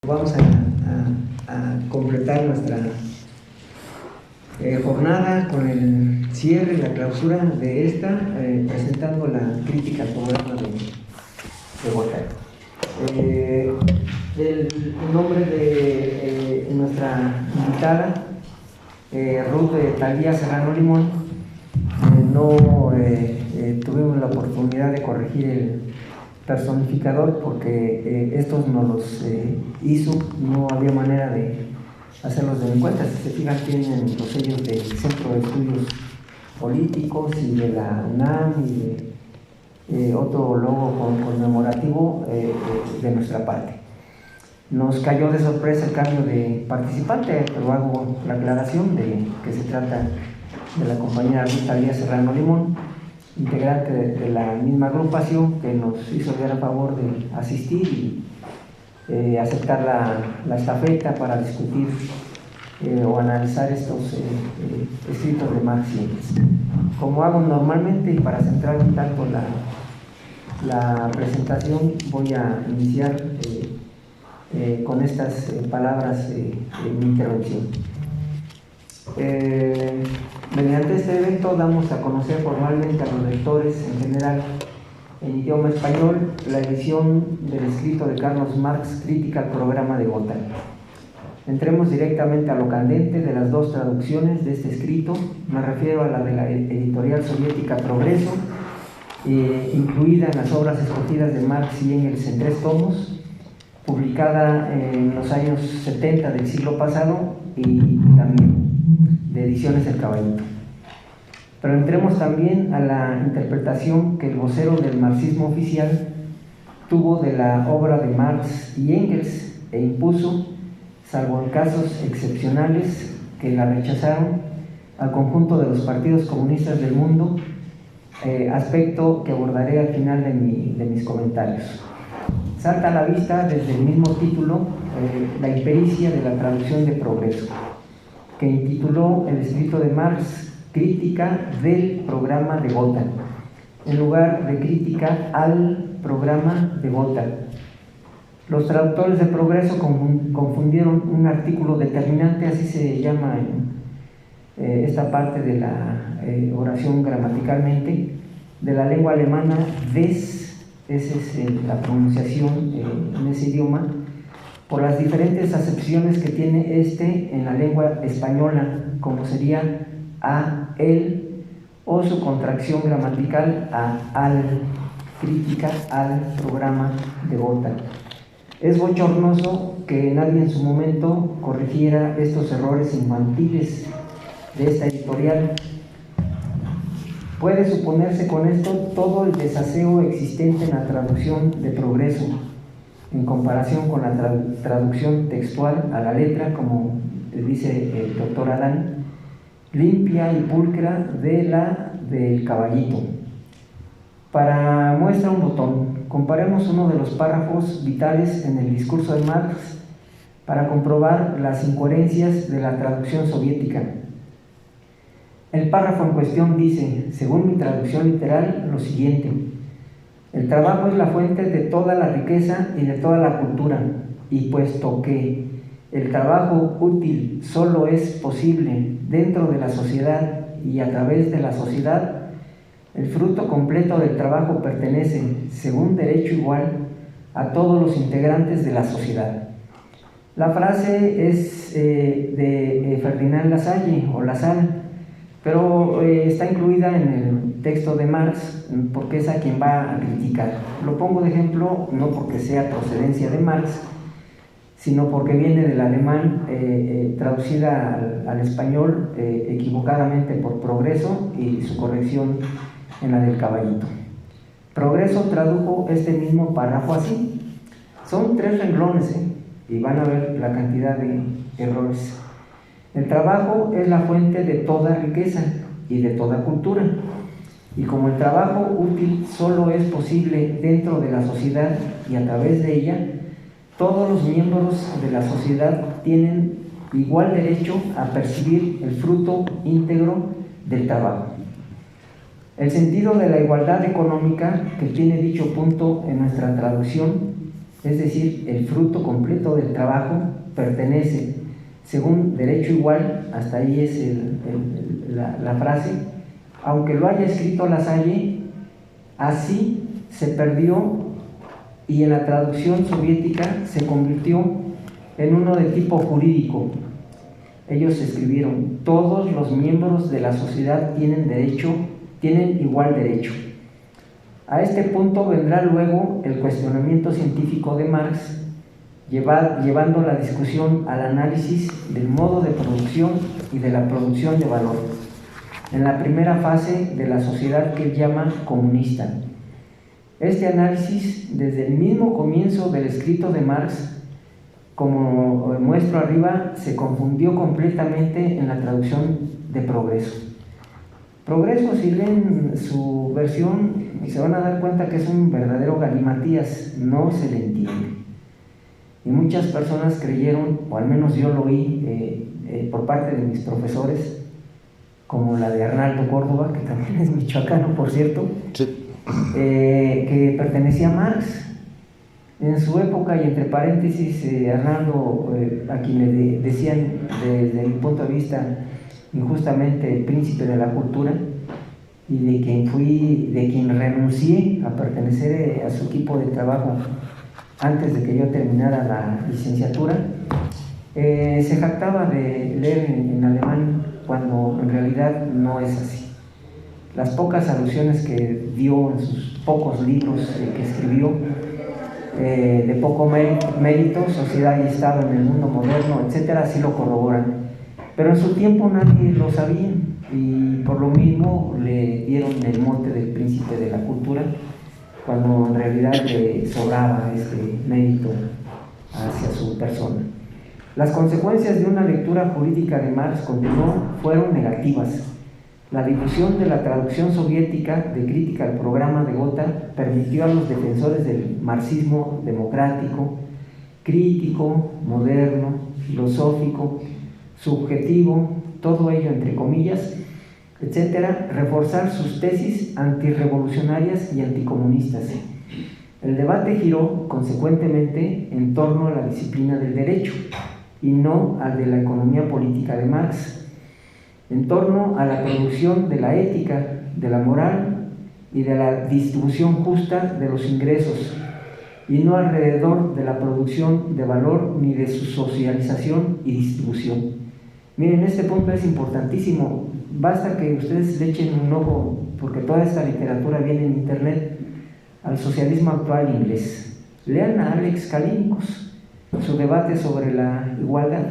Vamos a completar nuestra jornada con el cierre y la clausura de esta, presentando la crítica al programa de Voltaire. El nombre de nuestra invitada, Ruth Talía Serrano Limón, no tuvimos la oportunidad de corregir el personificador porque estos nos los hizo, no había manera de hacerlos de mi cuenta. Si se fijan, tienen los sellos del Centro de Estudios Políticos y de la UNAM y de otro logo conmemorativo de nuestra parte. Nos cayó de sorpresa el cambio de participante, pero hago la aclaración de que se trata de la compañera Ruth Talía Serrano Limón, integrante de la misma agrupación, que nos hizo el favor de asistir y aceptar la estafeta para discutir o analizar estos escritos de Marx y Engels. Como hago normalmente, y para centrar un tanto la presentación, voy a iniciar con estas palabras en mi intervención. Mediante este evento damos a conocer formalmente a los lectores en general en idioma español la edición del escrito de Carlos Marx, Crítica al programa de Gotha. Entremos directamente a lo candente de las dos traducciones de este escrito. Me refiero a la de la editorial soviética Progreso, incluida en las obras escogidas de Marx y Engels en 3 tomos, publicada en los años 70 del siglo pasado, y también de Ediciones El Caballito. Pero entremos también a la interpretación que el vocero del marxismo oficial tuvo de la obra de Marx y Engels e impuso, salvo en casos excepcionales que la rechazaron, al conjunto de los partidos comunistas del mundo, aspecto que abordaré al final de mis comentarios. Salta a la vista desde el mismo título la impericia de la traducción de Progreso, que intituló el escrito de Marx Crítica del programa de Gotha, en lugar de Crítica al programa de Gotha. Los traductores de Progreso confundieron un artículo determinante, así se llama en esta parte de la oración gramaticalmente, de la lengua alemana des, esa es la pronunciación en ese idioma, por las diferentes acepciones que tiene este en la lengua española, como sería a, el, o su contracción gramatical a, al, crítica al programa de Gotha. Es bochornoso que nadie en su momento corrigiera estos errores infantiles de esta editorial. Puede suponerse con esto todo el desaseo existente en la traducción de Progreso, en comparación con la traducción textual a la letra, como dice el doctor Adán, limpia y pulcra del Caballito. Para muestra un botón, comparemos uno de los párrafos vitales en el discurso de Marx para comprobar las incoherencias de la traducción soviética. El párrafo en cuestión dice, según mi traducción literal, lo siguiente: el trabajo es la fuente de toda la riqueza y de toda la cultura, y puesto que el trabajo útil solo es posible dentro de la sociedad y a través de la sociedad, el fruto completo del trabajo pertenece, según derecho igual, a todos los integrantes de la sociedad. La frase es de Ferdinand Lassalle o Lassalle, pero está incluida en el texto de Marx porque es a quien va a criticar. Lo pongo de ejemplo no porque sea procedencia de Marx, sino porque viene del alemán, traducida al español equivocadamente por Progreso y su corrección en la del Caballito. Progreso tradujo este mismo párrafo así. Son 3 renglones, y van a ver la cantidad de errores. El trabajo es la fuente de toda riqueza y de toda cultura, y como el trabajo útil solo es posible dentro de la sociedad y a través de ella, todos los miembros de la sociedad tienen igual derecho a percibir el fruto íntegro del trabajo. El sentido de la igualdad económica que tiene dicho punto en nuestra traducción es decir, el fruto completo del trabajo, pertenece, según derecho igual, hasta ahí es la frase, aunque lo haya escrito Lasalle, así se perdió y en la traducción soviética se convirtió en uno de tipo jurídico. Ellos escribieron: todos los miembros de la sociedad tienen igual derecho. A este punto vendrá luego el cuestionamiento científico de Marx, llevando la discusión al análisis del modo de producción y de la producción de valor, en la primera fase de la sociedad que él llama comunista. Este análisis, desde el mismo comienzo del escrito de Marx, como muestro arriba, se confundió completamente en la traducción de progreso. Progreso, si leen su versión, se van a dar cuenta que es un verdadero galimatías, no se le entiende. Y muchas personas creyeron, o al menos yo lo oí por parte de mis profesores, como la de Arnaldo Córdoba, que también es michoacano, por cierto, sí. Que pertenecía a Marx. En su época, y entre paréntesis, Arnaldo, a quien le decían desde mi punto de vista injustamente príncipe de la cultura, y de quien renuncié a pertenecer a su equipo de trabajo antes de que yo terminara la licenciatura, se jactaba de leer en alemán cuando en realidad no es así. Las pocas alusiones que dio en sus pocos libros que escribió, de poco mérito, Sociedad y Estado en el Mundo Moderno, etcétera, sí lo corroboran. Pero en su tiempo nadie lo sabía y por lo mismo le dieron el mote del príncipe de la cultura, cuando en realidad le sobraba este mérito hacia su persona. Las consecuencias de una lectura jurídica de Marx, continuó, fueron negativas. La difusión de la traducción soviética de crítica al programa de Gotha permitió a los defensores del marxismo democrático, crítico, moderno, filosófico, subjetivo, todo ello entre comillas, etcétera, reforzar sus tesis antirrevolucionarias y anticomunistas. El debate giró, consecuentemente, en torno a la disciplina del derecho y no al de la economía política de Marx, en torno a la producción de la ética, de la moral y de la distribución justa de los ingresos, y no alrededor de la producción de valor ni de su socialización y distribución. Miren, este punto es importantísimo. Basta que ustedes le echen un ojo, porque toda esta literatura viene en internet, al socialismo actual inglés. Lean a Alex Callinicos, su debate sobre la igualdad.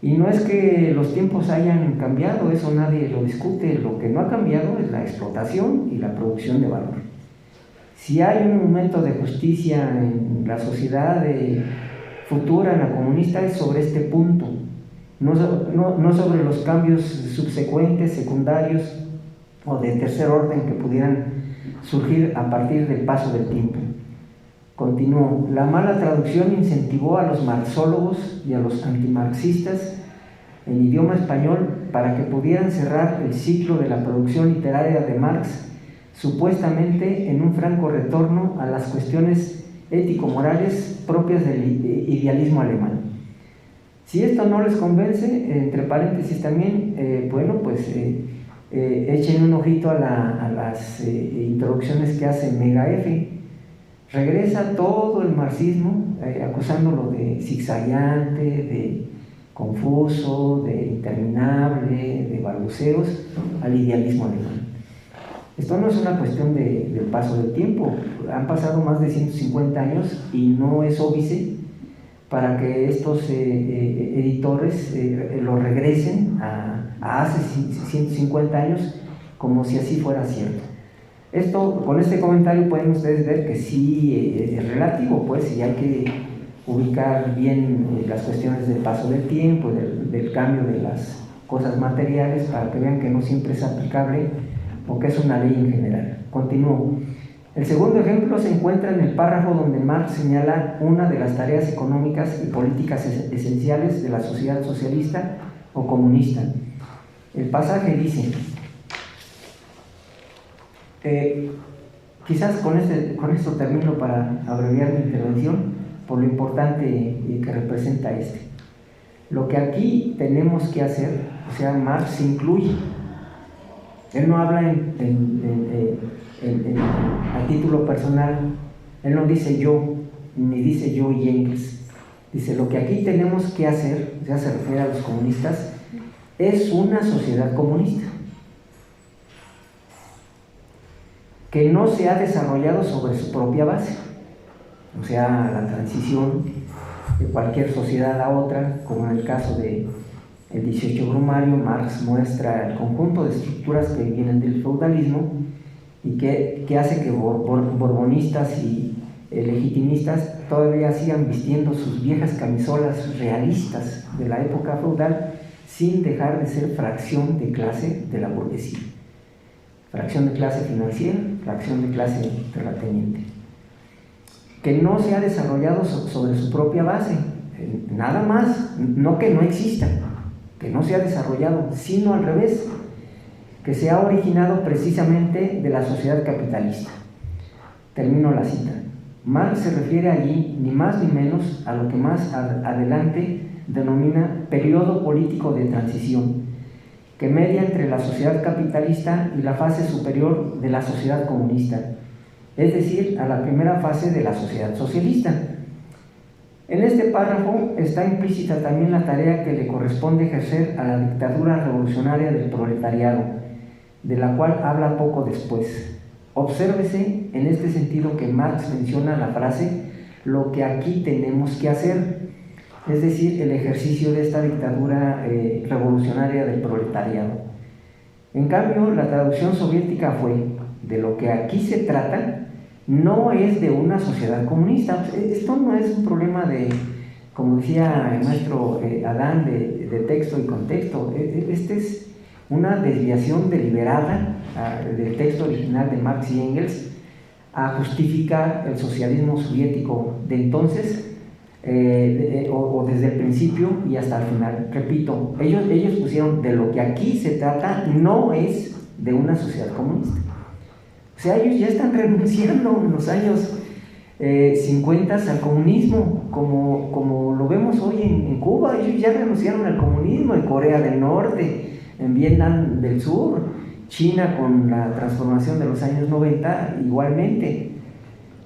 Y no es que los tiempos hayan cambiado, eso nadie lo discute. Lo que no ha cambiado es la explotación y la producción de valor. Si hay un momento de justicia en la sociedad futura, en la comunista, es sobre este punto. No sobre los cambios subsecuentes, secundarios o de tercer orden que pudieran surgir a partir del paso del tiempo. Continuó: la mala traducción incentivó a los marxólogos y a los antimarxistas en idioma español para que pudieran cerrar el ciclo de la producción literaria de Marx, supuestamente en un franco retorno a las cuestiones ético-morales propias del idealismo alemán. Si esto no les convence, entre paréntesis también, echen un ojito a las introducciones que hace Mega F. Regresa todo el marxismo, acusándolo de zigzagueante, de confuso, de interminable, de balbuceos, al idealismo alemán. Esto no es una cuestión del paso del tiempo. Han pasado más de 150 años y no es óbice para que estos editores lo regresen a hace 150 años como si así fuera cierto. Esto, con este comentario pueden ustedes ver que sí es relativo, pues, y hay que ubicar bien las cuestiones del paso del tiempo, del cambio de las cosas materiales, para que vean que no siempre es aplicable o que es una ley en general. Continúo. El segundo ejemplo se encuentra en el párrafo donde Marx señala una de las tareas económicas y políticas esenciales de la sociedad socialista o comunista. El pasaje dice: Quizás con esto termino para abreviar mi intervención, por lo importante que representa este. Lo que aquí tenemos que hacer, o sea, Marx incluye. Él no habla a título personal, él no dice yo, ni dice yo y Engels. Dice, lo que aquí tenemos que hacer, ya se refiere a los comunistas, es una sociedad comunista que no se ha desarrollado sobre su propia base, o sea, la transición de cualquier sociedad a otra, como en el caso de el 18 Brumario. Marx muestra el conjunto de estructuras que vienen del feudalismo y que hace que borbonistas y legitimistas todavía sigan vistiendo sus viejas camisolas realistas de la época feudal sin dejar de ser fracción de clase de la burguesía, fracción de clase financiera, fracción de clase terrateniente, que no se ha desarrollado sobre su propia base, nada más, no que no exista, que no se ha desarrollado, sino al revés, que se ha originado precisamente de la sociedad capitalista. Termino la cita. Marx se refiere allí ni más ni menos a lo que más adelante denomina periodo político de transición, que media entre la sociedad capitalista y la fase superior de la sociedad comunista, es decir, a la primera fase de la sociedad socialista. En este párrafo está implícita también la tarea que le corresponde ejercer a la dictadura revolucionaria del proletariado, de la cual habla poco después. Obsérvese en este sentido que Marx menciona la frase «lo que aquí tenemos que hacer», es decir, el ejercicio de esta dictadura revolucionaria del proletariado. En cambio, la traducción soviética fue «de lo que aquí se trata no es de una sociedad comunista». Esto no es un problema de, como decía el maestro Adán, de texto y contexto. Este es una desviación deliberada del texto original de Marx y Engels a justificar el socialismo soviético de entonces, o desde el principio y hasta el final. Repito, ellos pusieron «de lo que aquí se trata no es de una sociedad comunista». O sea, ellos ya están renunciando en los años 50 al comunismo, como lo vemos hoy en Cuba. Ellos ya renunciaron al comunismo, en Corea del Norte, en Vietnam del Sur, China con la transformación de los años 90 igualmente.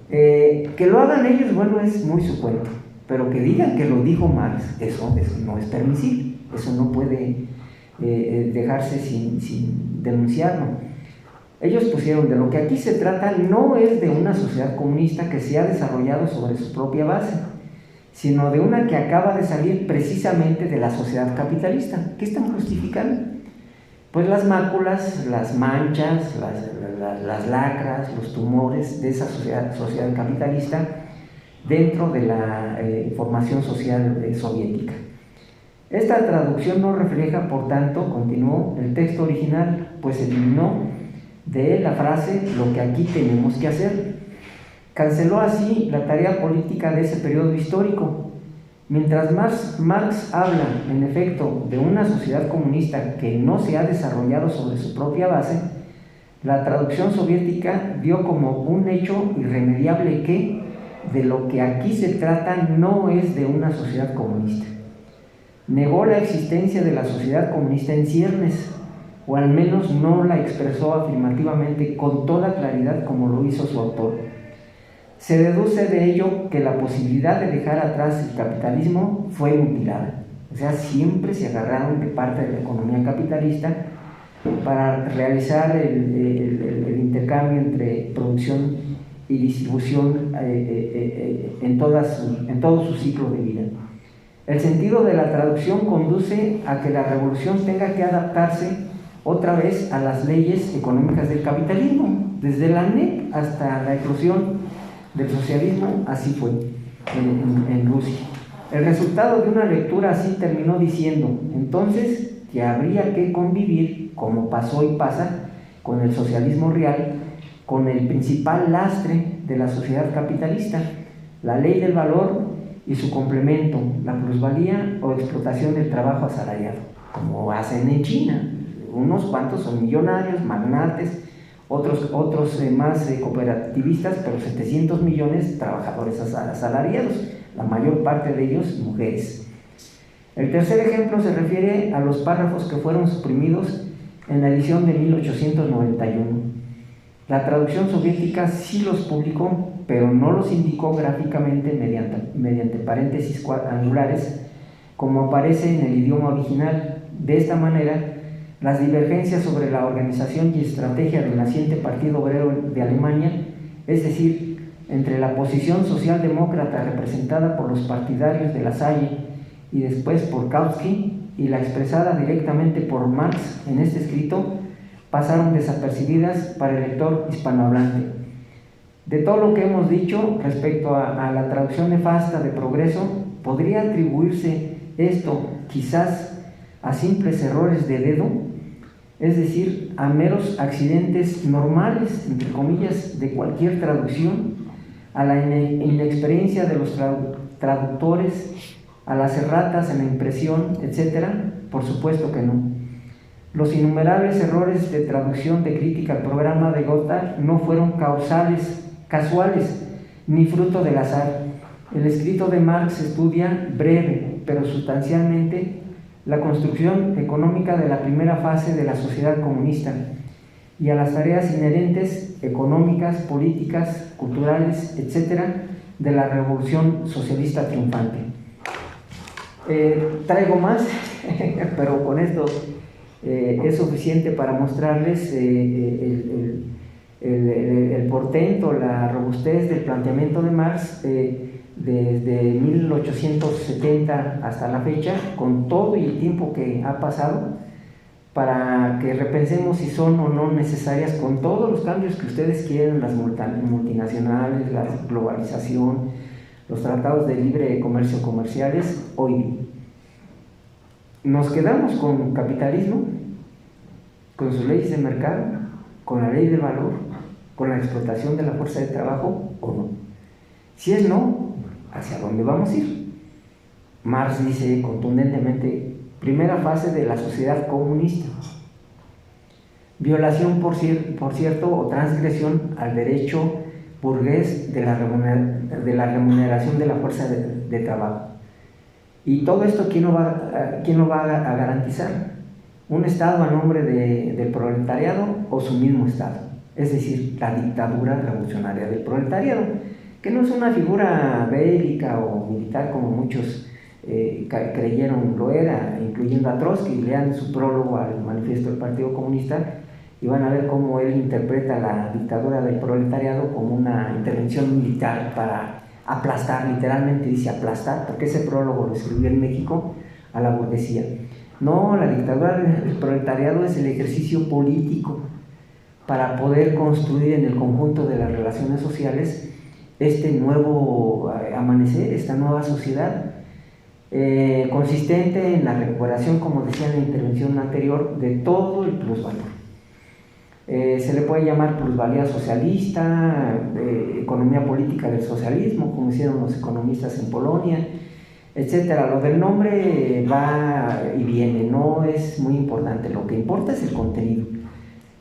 Que lo hagan ellos, bueno, es muy su cuento, pero que digan que lo dijo Marx, eso no es permisible, eso no puede dejarse sin denunciarlo. Ellos pusieron «de lo que aquí se trata no es de una sociedad comunista que se ha desarrollado sobre su propia base, sino de una que acaba de salir precisamente de la sociedad capitalista». ¿Qué están justificando? Pues las máculas, las manchas, las lacras, los tumores de esa sociedad capitalista dentro de la formación social soviética. Esta traducción no refleja, por tanto, continuó el texto original, pues eliminó de él la frase «lo que aquí tenemos que hacer». Canceló así la tarea política de ese periodo histórico. Mientras Marx habla, en efecto, de una sociedad comunista que no se ha desarrollado sobre su propia base, la traducción soviética dio como un hecho irremediable que «de lo que aquí se trata no es de una sociedad comunista». Negó la existencia de la sociedad comunista en ciernes, o al menos no la expresó afirmativamente con toda claridad como lo hizo su autor. Se deduce de ello que la posibilidad de dejar atrás el capitalismo fue mutilada. O sea, siempre se agarraron de parte de la economía capitalista para realizar el intercambio entre producción y distribución en todo su ciclo de vida. El sentido de la traducción conduce a que la revolución tenga que adaptarse otra vez a las leyes económicas del capitalismo. Desde la NEP hasta la eclosión del socialismo, así fue en Rusia. El resultado de una lectura así terminó diciendo entonces que habría que convivir, como pasó y pasa, con el socialismo real, con el principal lastre de la sociedad capitalista, la ley del valor y su complemento, la plusvalía o explotación del trabajo asalariado, como hacen en China. Unos cuantos son millonarios, magnates, otros más cooperativistas, pero 700 millones trabajadores asalariados, la mayor parte de ellos mujeres. El tercer ejemplo se refiere a los párrafos que fueron suprimidos en la edición de 1891. La traducción soviética sí los publicó, pero no los indicó gráficamente mediante paréntesis angulares, como aparece en el idioma original. De esta manera, las divergencias sobre la organización y estrategia del naciente Partido Obrero de Alemania, es decir, entre la posición socialdemócrata representada por los partidarios de La Salle y después por Kautsky, y la expresada directamente por Marx en este escrito, pasaron desapercibidas para el lector hispanohablante. De todo lo que hemos dicho respecto a la traducción nefasta de Progreso, podría atribuirse esto quizás a simples errores de dedo, es decir, a meros accidentes normales, entre comillas, de cualquier traducción, a la inexperiencia de los traductores, a las erratas en la impresión, etc. Por supuesto que no. Los innumerables errores de traducción de crítica al programa de Gotha no fueron casuales, ni fruto del azar. El escrito de Marx estudia breve, pero sustancialmente, la construcción económica de la primera fase de la sociedad comunista y a las tareas inherentes, económicas, políticas, culturales, etc., de la revolución socialista triunfante. Traigo más, pero con esto es suficiente para mostrarles el portento, la robustez del planteamiento de Marx desde 1870 hasta la fecha, con todo y el tiempo que ha pasado, para que repensemos si son o no necesarias, con todos los cambios que ustedes quieren, las multinacionales, la globalización, los tratados de libre comercio comerciales. Hoy nos quedamos con capitalismo, con sus leyes de mercado, con la ley del valor, con la explotación de la fuerza de trabajo, o no. Si es no, ¿hacia dónde vamos a ir? Marx dice contundentemente: primera fase de la sociedad comunista, violación por cierto o transgresión al derecho burgués de la remuneración de la fuerza de trabajo. Y todo esto, ¿quién lo va a garantizar? ¿Un Estado a nombre del proletariado o su mismo Estado? Es decir, la dictadura revolucionaria del proletariado, que no es una figura bélica o militar como muchos creyeron lo era, incluyendo a Trotsky. Lean su prólogo al manifiesto del Partido Comunista y van a ver cómo él interpreta la dictadura del proletariado como una intervención militar para aplastar, literalmente dice aplastar, porque ese prólogo lo escribió en México, a la burguesía. No, la dictadura del proletariado es el ejercicio político para poder construir en el conjunto de las relaciones sociales este nuevo amanecer, esta nueva sociedad, consistente en la recuperación, como decía en la intervención anterior, de todo el plusvalor. Se le puede llamar plusvalía socialista, economía política del socialismo, como hicieron los economistas en Polonia, etcétera. Lo del nombre va y viene, no es muy importante. Lo que importa es el contenido.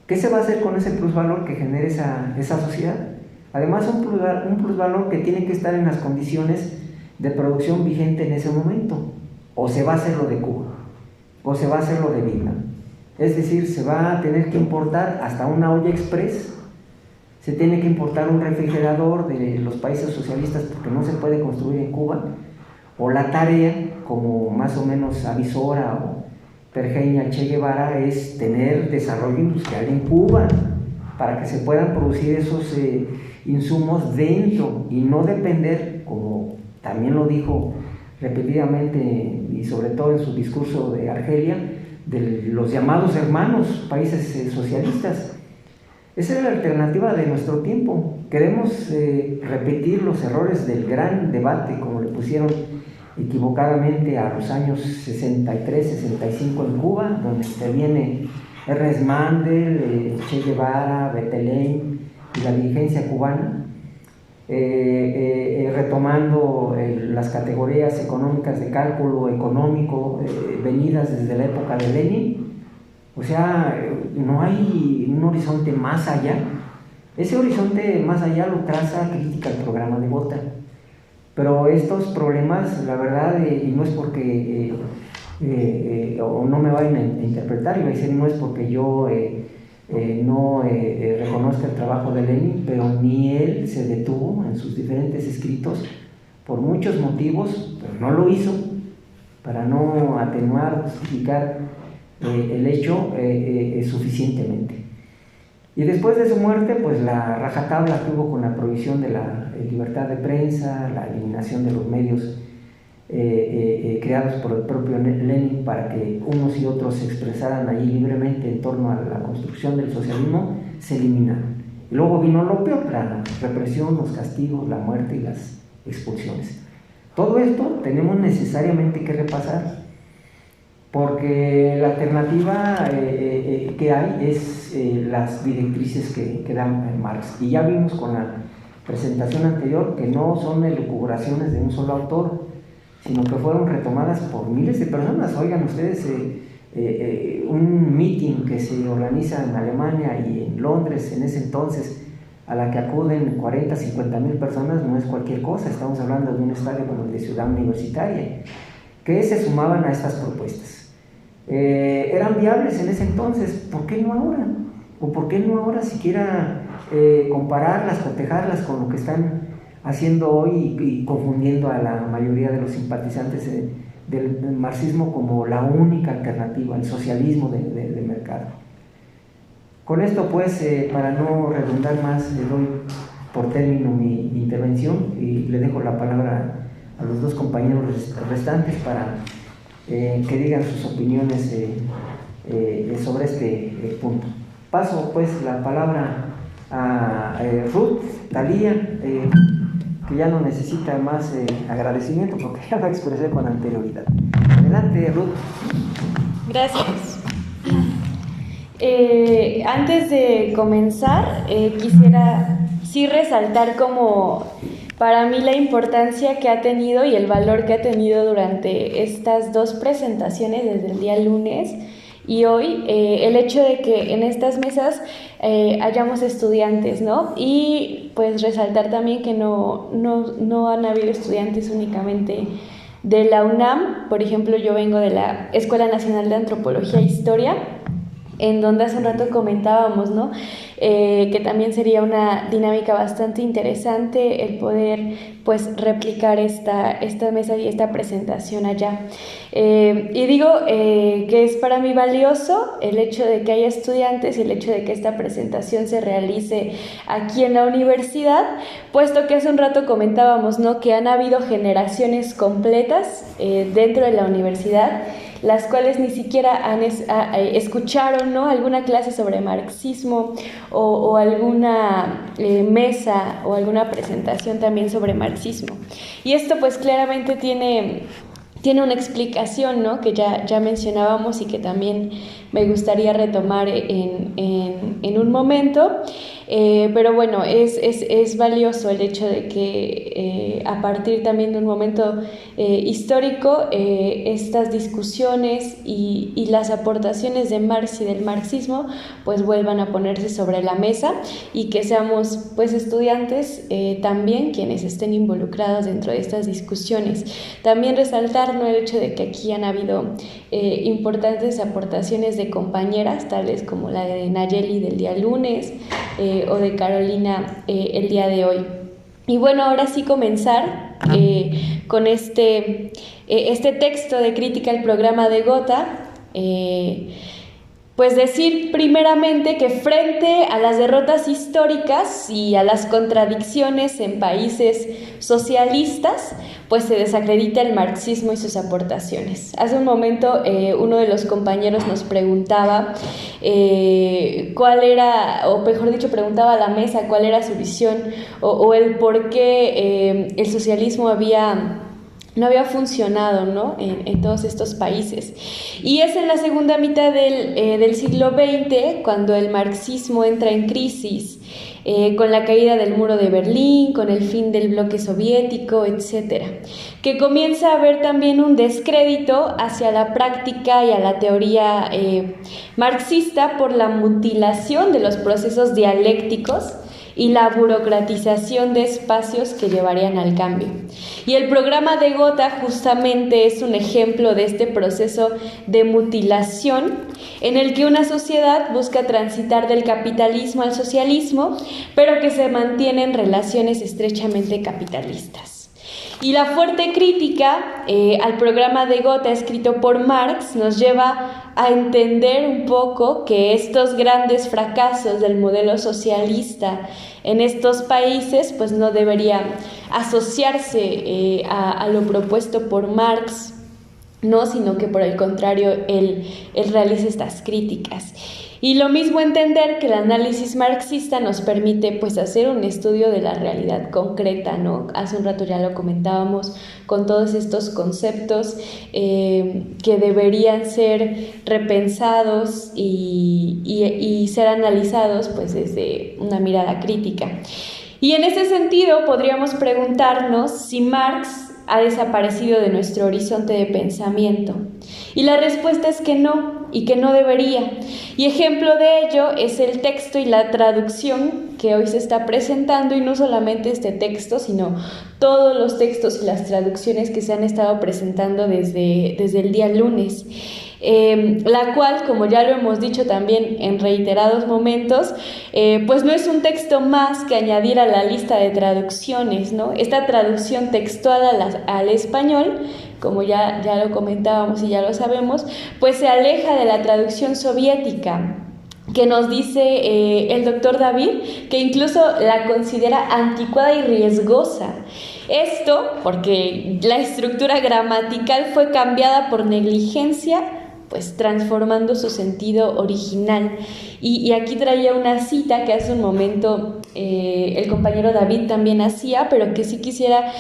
¿Qué se va a hacer con ese plusvalor que genere esa sociedad? Además, un plusvalor que tiene que estar en las condiciones de producción vigente en ese momento. O se va a hacer lo de Cuba, o se va a hacer lo de Vietnam. Es decir, se va a tener que importar hasta una olla express, se tiene que importar un refrigerador de los países socialistas porque no se puede construir en Cuba, o la tarea, como más o menos avisora o pergeña Che Guevara, es tener desarrollo industrial en Cuba para que se puedan producir esos insumos dentro y no depender, como también lo dijo repetidamente y sobre todo en su discurso de Argelia, de los llamados hermanos países socialistas. Esa es la alternativa de nuestro tiempo. Queremos repetir los errores del gran debate, como le pusieron equivocadamente a los años 63, 65 en Cuba, donde interviene Ernest Mandel, Che Guevara, Bettelheim y la dirigencia cubana, retomando las categorías económicas de cálculo económico venidas desde la época de Lenin, O sea, no hay un horizonte más allá. Ese horizonte más allá lo traza Crítica al programa de Gotha. Pero estos problemas, la verdad, y no es porque, o no me vayan a interpretar, iba a decir, no es porque yo no reconozca el trabajo de Lenin, pero ni él se detuvo en sus diferentes escritos por muchos motivos, pero no lo hizo, para no atenuar, justificar el hecho suficientemente. Y después de su muerte, pues la rajatabla que hubo con la prohibición de la libertad de prensa, la eliminación de los medios creados por el propio Lenin para que unos y otros se expresaran ahí libremente en torno a la construcción del socialismo, se eliminaron. Y luego vino lo peor, la represión, los castigos, la muerte y las expulsiones. Todo esto tenemos necesariamente que repasar, porque la alternativa que hay es las directrices que da Marx. Y ya vimos con la presentación anterior que no son elucubraciones de un solo autor, sino que fueron retomadas por miles de personas. Oigan ustedes, un meeting que se organiza en Alemania y en Londres en ese entonces, a la que acuden 40, 50 mil personas, no es cualquier cosa. Estamos hablando de un estadio como el de Ciudad Universitaria, que se sumaban a estas propuestas. Eran viables en ese entonces, ¿por qué no ahora? ¿O por qué no ahora siquiera compararlas, cotejarlas con lo que están haciendo hoy y confundiendo a la mayoría de los simpatizantes del marxismo como la única alternativa, el socialismo de mercado? Con esto, pues, para no redundar más, le doy por término mi intervención y le dejo la palabra a los dos compañeros restantes para que digan sus opiniones sobre este punto. Paso pues la palabra a Ruth Talía, que ya no necesita más agradecimiento porque ya lo expresé con anterioridad. Adelante, Ruth. Gracias. Antes de comenzar, quisiera sí resaltar como para mí la importancia que ha tenido y el valor que ha tenido durante estas dos presentaciones desde el día lunes y hoy, el hecho de que en estas mesas hayamos estudiantes, ¿no? Y pues resaltar también que no han habido estudiantes únicamente de la UNAM. Por ejemplo, yo vengo de la Escuela Nacional de Antropología e Historia, en donde hace un rato comentábamos, ¿no? Que también sería una dinámica bastante interesante el poder, pues, replicar esta mesa y esta presentación allá. Y digo que es para mí valioso el hecho de que haya estudiantes y el hecho de que esta presentación se realice aquí en la universidad, puesto que hace un rato comentábamos, ¿no? Que han habido generaciones completas dentro de la universidad, las cuales ni siquiera escucharon, ¿no? Alguna clase sobre marxismo o alguna mesa o alguna presentación también sobre marxismo. Y esto pues claramente tiene una explicación, ¿no? Que ya mencionábamos y que también me gustaría retomar en un momento. Pero bueno, es valioso el hecho de que a partir también de un momento histórico, estas discusiones y las aportaciones de Marx y del marxismo pues vuelvan a ponerse sobre la mesa y que seamos pues estudiantes también quienes estén involucrados dentro de estas discusiones. También resaltar, ¿no? El hecho de que aquí han habido importantes aportaciones de compañeras, tales como la de Nayeli del día lunes, o de Carolina el día de hoy. Y bueno, ahora sí comenzar con este texto de crítica al programa de Gotha. Pues decir primeramente que frente a las derrotas históricas y a las contradicciones en países socialistas, pues se desacredita el marxismo y sus aportaciones. Hace un momento uno de los compañeros nos preguntaba cuál era, o mejor dicho, preguntaba a la mesa cuál era su visión o el por qué el socialismo había no había funcionado, ¿no? en todos estos países. Y es en la segunda mitad del siglo XX cuando el marxismo entra en crisis, con la caída del muro de Berlín, con el fin del bloque soviético, etcétera, que comienza a haber también un descrédito hacia la práctica y a la teoría marxista por la mutilación de los procesos dialécticos y la burocratización de espacios que llevarían al cambio. Y el programa de Gotha justamente es un ejemplo de este proceso de mutilación en el que una sociedad busca transitar del capitalismo al socialismo, pero que se mantienen relaciones estrechamente capitalistas. Y la fuerte crítica al programa de Gotha escrito por Marx nos lleva a entender un poco que estos grandes fracasos del modelo socialista en estos países pues no deberían asociarse a lo propuesto por Marx, no, sino que por el contrario él realiza estas críticas. Y lo mismo entender que el análisis marxista nos permite pues hacer un estudio de la realidad concreta, ¿no? Hace un rato ya lo comentábamos con todos estos conceptos que deberían ser repensados y ser analizados pues desde una mirada crítica. Y en ese sentido podríamos preguntarnos si Marx ha desaparecido de nuestro horizonte de pensamiento. Y la respuesta es que no, y que no debería. Y ejemplo de ello es el texto y la traducción que hoy se está presentando, y no solamente este texto, sino todos los textos y las traducciones que se han estado presentando desde el día lunes. La cual, como ya lo hemos dicho también en reiterados momentos, pues no es un texto más que añadir a la lista de traducciones, ¿no? Esta traducción textual al español, como ya lo comentábamos y ya lo sabemos, pues se aleja de la traducción soviética, que nos dice el doctor David, que incluso la considera anticuada y riesgosa. Esto porque la estructura gramatical fue cambiada por negligencia, pues transformando su sentido original. Y aquí traía una cita que hace un momento el compañero David también hacía, pero que sí quisiera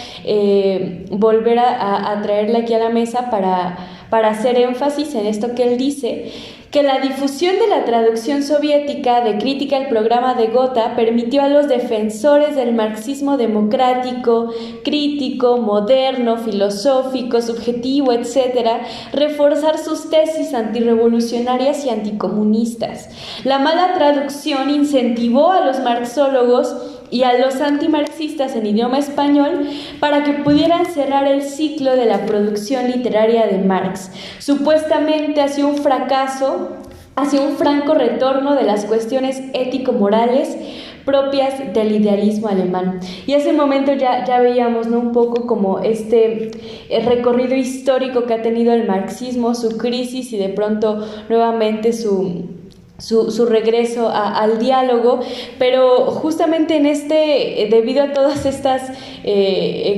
volver a traerla aquí a la mesa para hacer énfasis en esto que él dice, que la difusión de la traducción soviética de crítica al programa de Gotha permitió a los defensores del marxismo democrático, crítico, moderno, filosófico, subjetivo, etc., reforzar sus tesis antirrevolucionarias y anticomunistas. La mala traducción incentivó a los marxólogos y a los antimarxistas en idioma español para que pudieran cerrar el ciclo de la producción literaria de Marx, supuestamente hacia un fracaso, hacia un franco retorno de las cuestiones ético-morales propias del idealismo alemán. Y hace un momento ya veíamos, ¿no?, un poco como el recorrido histórico que ha tenido el marxismo, su crisis y de pronto nuevamente su regreso al diálogo, pero justamente debido a todas estas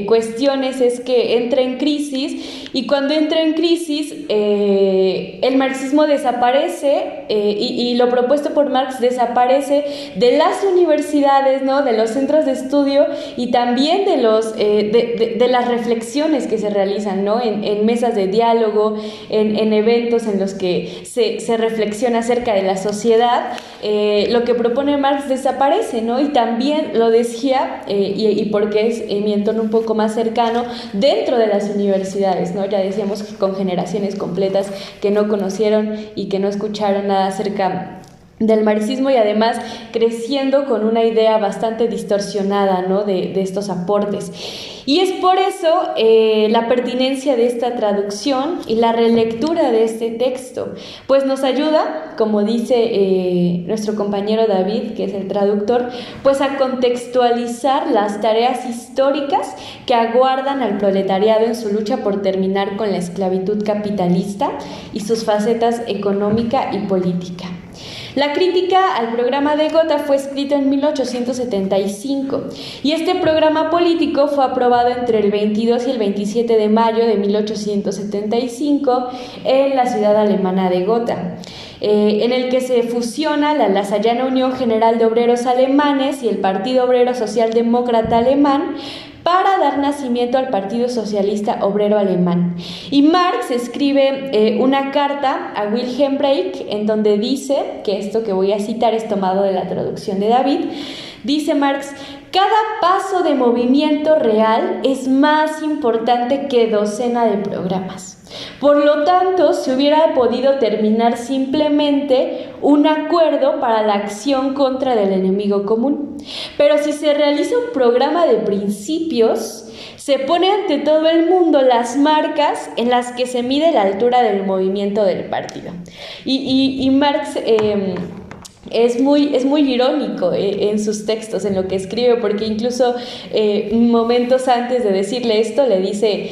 cuestiones es que entra en crisis, y cuando entra en crisis el marxismo desaparece y lo propuesto por Marx desaparece de las universidades, ¿no?, de los centros de estudio y también de las reflexiones que se realizan, ¿no?, en mesas de diálogo, en eventos en los que se reflexiona acerca de la sociedad. Lo que propone Marx desaparece, ¿no? Y también lo decía, y porque es mi entorno un poco más cercano, dentro de las universidades, ¿no? Ya decíamos que con generaciones completas que no conocieron y que no escucharon nada acerca del marxismo, y además creciendo con una idea bastante distorsionada, ¿no?, de estos aportes. Y es por eso la pertinencia de esta traducción y la relectura de este texto, pues nos ayuda, como dice nuestro compañero David, que es el traductor, pues a contextualizar las tareas históricas que aguardan al proletariado en su lucha por terminar con la esclavitud capitalista y sus facetas económica y política. La crítica al programa de Gotha fue escrita en 1875 y este programa político fue aprobado entre el 22 y el 27 de mayo de 1875 en la ciudad alemana de Gotha, en el que se fusiona la Lasallana Unión General de Obreros Alemanes y el Partido Obrero Socialdemócrata Alemán para dar nacimiento al Partido Socialista Obrero Alemán. Y Marx escribe una carta a Wilhelm Reich en donde dice, que esto que voy a citar es tomado de la traducción de David, dice Marx: cada paso de movimiento real es más importante que docena de programas. Por lo tanto, se hubiera podido terminar simplemente un acuerdo para la acción contra el enemigo común. Pero si se realiza un programa de principios, se pone ante todo el mundo las marcas en las que se mide la altura del movimiento del partido. Y Marx es muy irónico en sus textos, en lo que escribe, porque incluso momentos antes de decirle esto le dice: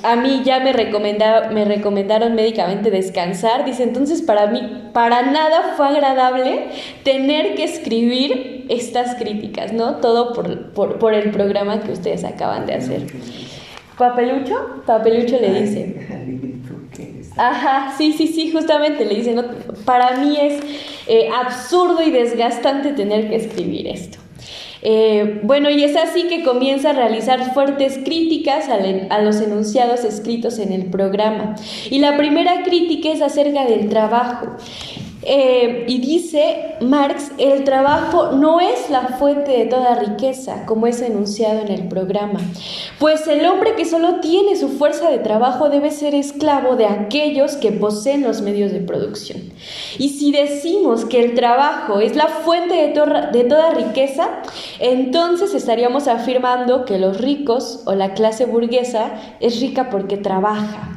a mí ya me recomendaron médicamente descansar. Dice: entonces para mí para nada fue agradable tener que escribir estas críticas, ¿no? Todo por el programa que ustedes acaban de hacer. Papelucho le dice. Ajá, sí, justamente le dice, ¿no? Para mí es absurdo y desgastante tener que escribir esto. Bueno, y es así que comienza a realizar fuertes críticas a los enunciados escritos en el programa. Y la primera crítica es acerca del trabajo. Y dice Marx: el trabajo no es la fuente de toda riqueza, como es enunciado en el programa, pues el hombre que solo tiene su fuerza de trabajo debe ser esclavo de aquellos que poseen los medios de producción. Y si decimos que el trabajo es la fuente de toda riqueza, entonces estaríamos afirmando que los ricos o la clase burguesa es rica porque trabaja.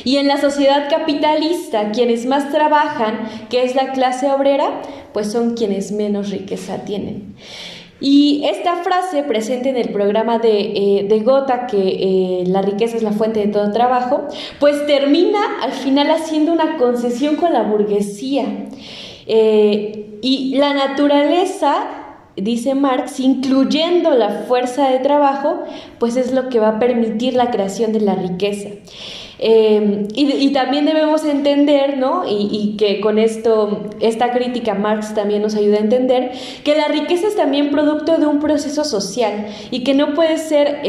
Y en la sociedad capitalista, quienes más trabajan, que es la clase obrera, pues son quienes menos riqueza tienen. Y esta frase presente en el programa de Gotha, que la riqueza es la fuente de todo trabajo, pues termina al final haciendo una concesión con la burguesía. Y la naturaleza, dice Marx, incluyendo la fuerza de trabajo, pues es lo que va a permitir la creación de la riqueza. Y también debemos entender, ¿no? Y que con esta crítica Marx también nos ayuda a entender que la riqueza es también producto de un proceso social y que no puede ser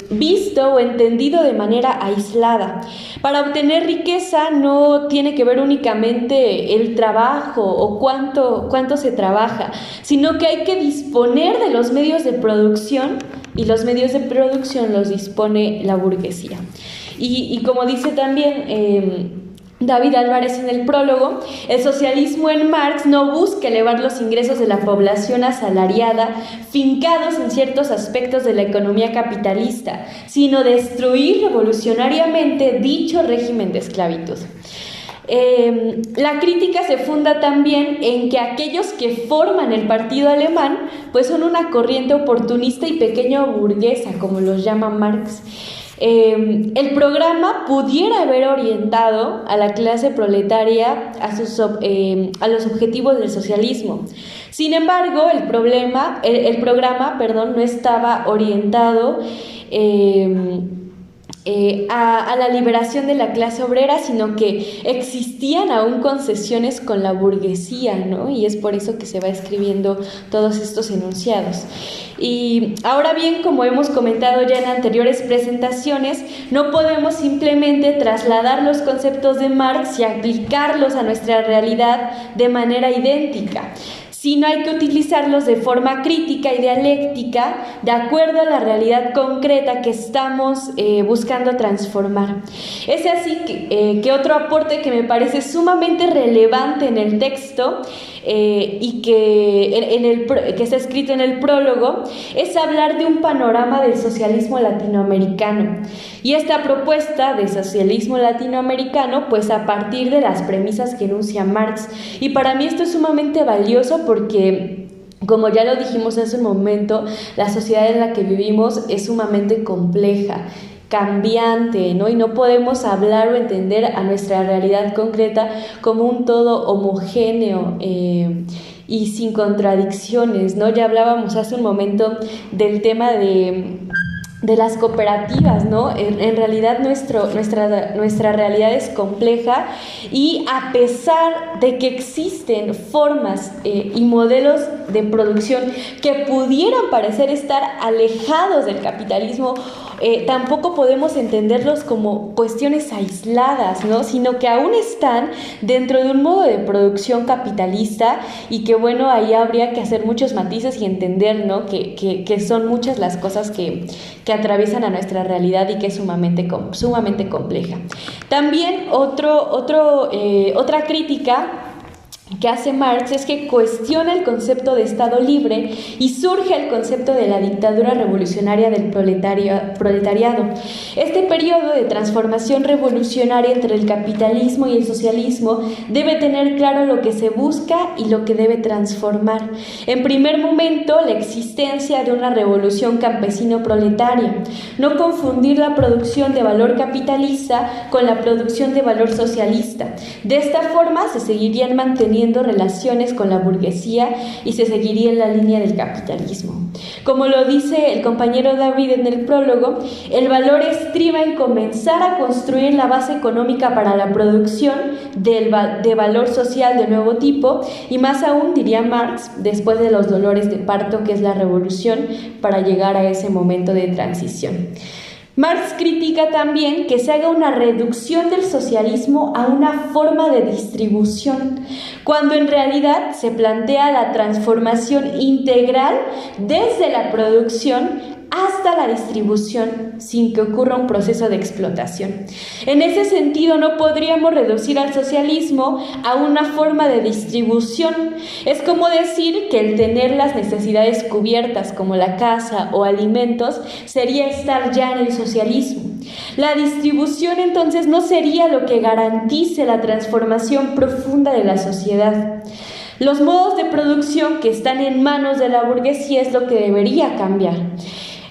visto o entendido de manera aislada. Para obtener riqueza no tiene que ver únicamente el trabajo o cuánto se trabaja, sino que hay que disponer de los medios de producción, y los medios de producción los dispone la burguesía. Y como dice también David Álvarez en el prólogo, el socialismo en Marx no busca elevar los ingresos de la población asalariada fincados en ciertos aspectos de la economía capitalista, sino destruir revolucionariamente dicho régimen de esclavitud. La crítica se funda también en que aquellos que forman el partido alemán pues son una corriente oportunista y pequeño burguesa, como los llama Marx. El programa pudiera haber orientado a la clase proletaria a los objetivos del socialismo. Sin embargo, el programa, no estaba orientado a la liberación de la clase obrera, sino que existían aún concesiones con la burguesía, ¿no? Y es por eso que se va escribiendo todos estos enunciados. Y ahora bien, como hemos comentado ya en anteriores presentaciones, no podemos simplemente trasladar los conceptos de Marx y aplicarlos a nuestra realidad de manera idéntica, sino hay que utilizarlos de forma crítica y dialéctica de acuerdo a la realidad concreta que estamos buscando transformar. Es así que otro aporte que me parece sumamente relevante en el texto y que está escrito en el prólogo es hablar de un panorama del socialismo latinoamericano. Y esta propuesta de socialismo latinoamericano, pues a partir de las premisas que enuncia Marx. Y para mí esto es sumamente valioso porque, como ya lo dijimos hace un momento, la sociedad en la que vivimos es sumamente compleja, cambiante, ¿no? Y no podemos hablar o entender a nuestra realidad concreta como un todo homogéneo y sin contradicciones, ¿no? Ya hablábamos hace un momento del tema de las cooperativas, ¿no? En realidad nuestra realidad es compleja, y a pesar de que existen formas y modelos de producción que pudieran parecer estar alejados del capitalismo, tampoco podemos entenderlos como cuestiones aisladas, ¿no? Sino que aún están dentro de un modo de producción capitalista, y que bueno, ahí habría que hacer muchos matices y entender, ¿no? que son muchas las cosas que atraviesan a nuestra realidad y que es sumamente compleja. También otra crítica que hace Marx es que cuestiona el concepto de Estado libre y surge el concepto de la dictadura revolucionaria del proletariado. Este periodo de transformación revolucionaria entre el capitalismo y el socialismo debe tener claro lo que se busca y lo que debe transformar. En primer momento, la existencia de una revolución campesino-proletaria. No confundir la producción de valor capitalista con la producción de valor socialista. De esta forma se seguirían manteniendo relaciones con la burguesía y se seguiría en la línea del capitalismo. Como lo dice el compañero David en el prólogo, el valor estriba en comenzar a construir la base económica para la producción de valor social de nuevo tipo, y más aún, diría Marx, después de los dolores de parto que es la revolución, para llegar a ese momento de transición. Marx critica también que se haga una reducción del socialismo a una forma de distribución, cuando en realidad se plantea la transformación integral desde la producción hasta la distribución, sin que ocurra un proceso de explotación. En ese sentido, no podríamos reducir al socialismo a una forma de distribución. Es como decir que el tener las necesidades cubiertas, como la casa o alimentos, sería estar ya en el socialismo. La distribución, entonces, no sería lo que garantice la transformación profunda de la sociedad. Los modos de producción que están en manos de la burguesía es lo que debería cambiar.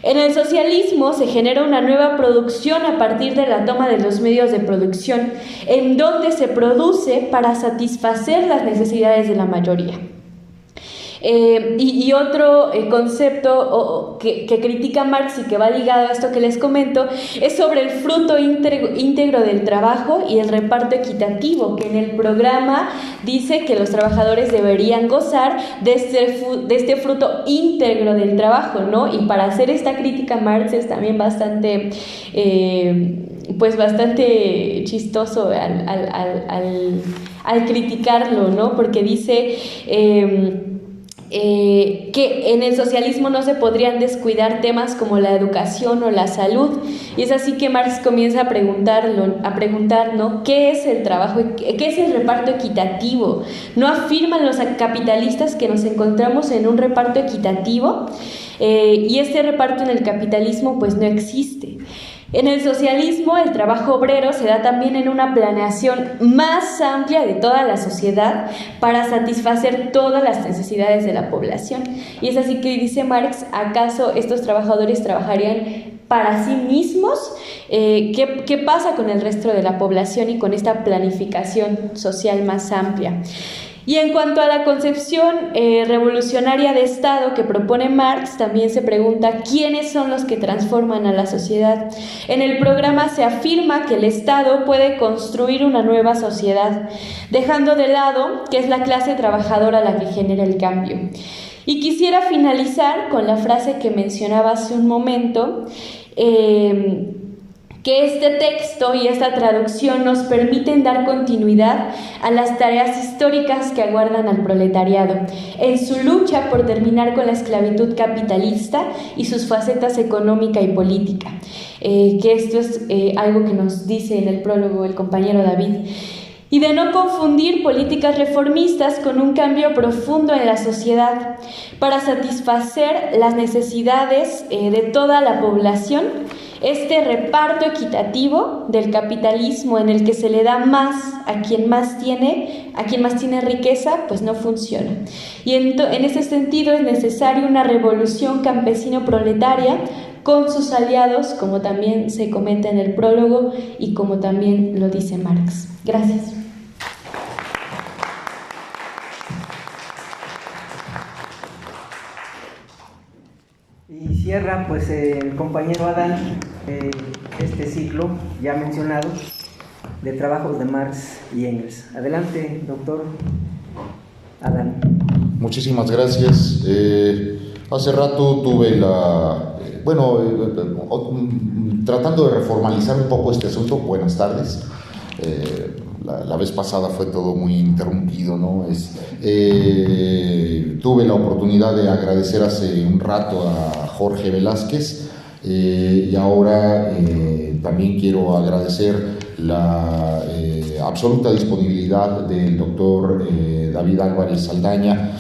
En el socialismo se genera una nueva producción a partir de la toma de los medios de producción, en donde se produce para satisfacer las necesidades de la mayoría. Y otro concepto que critica Marx y que va ligado a esto que les comento es sobre el fruto íntegro del trabajo y el reparto equitativo, que en el programa dice que los trabajadores deberían gozar de este fruto íntegro del trabajo, ¿no? Y para hacer esta crítica, Marx es también bastante chistoso al criticarlo, ¿no? Porque dice que en el socialismo no se podrían descuidar temas como la educación o la salud, y es así que Marx comienza a preguntar, ¿no? ¿Qué es el trabajo? ¿Qué es el reparto equitativo? ¿No afirman los capitalistas que nos encontramos en un reparto equitativo? Y este reparto en el capitalismo pues no existe. En el socialismo, el trabajo obrero se da también en una planeación más amplia de toda la sociedad para satisfacer todas las necesidades de la población. Y es así que dice Marx, ¿acaso estos trabajadores trabajarían para sí mismos? ¿Qué pasa con el resto de la población y con esta planificación social más amplia? Y en cuanto a la concepción revolucionaria de Estado que propone Marx, también se pregunta quiénes son los que transforman a la sociedad. En el programa se afirma que el Estado puede construir una nueva sociedad, dejando de lado que es la clase trabajadora la que genera el cambio. Y quisiera finalizar con la frase que mencionaba hace un momento, que este texto y esta traducción nos permiten dar continuidad a las tareas históricas que aguardan al proletariado en su lucha por terminar con la esclavitud capitalista y sus facetas económica y política, que esto es algo que nos dice en el prólogo el compañero David. Y de no confundir políticas reformistas con un cambio profundo en la sociedad para satisfacer las necesidades de toda la población. Este reparto equitativo del capitalismo en el que se le da más a quien más tiene riqueza, pues no funciona. Y en ese sentido es necesaria una revolución campesino-proletaria con sus aliados, como también se comenta en el prólogo y como también lo dice Marx. Gracias. Y Cierra pues el compañero Adán este ciclo ya mencionado de trabajos de Marx y Engels. Adelante, doctor Adán. Muchísimas gracias. Hace rato tuve tratando de reformalizar un poco este asunto. Buenas tardes. La vez pasada fue todo muy interrumpido, ¿no? Tuve la oportunidad de agradecer hace un rato a Jorge Velázquez y ahora también quiero agradecer la absoluta disponibilidad del doctor David Álvarez Saldaña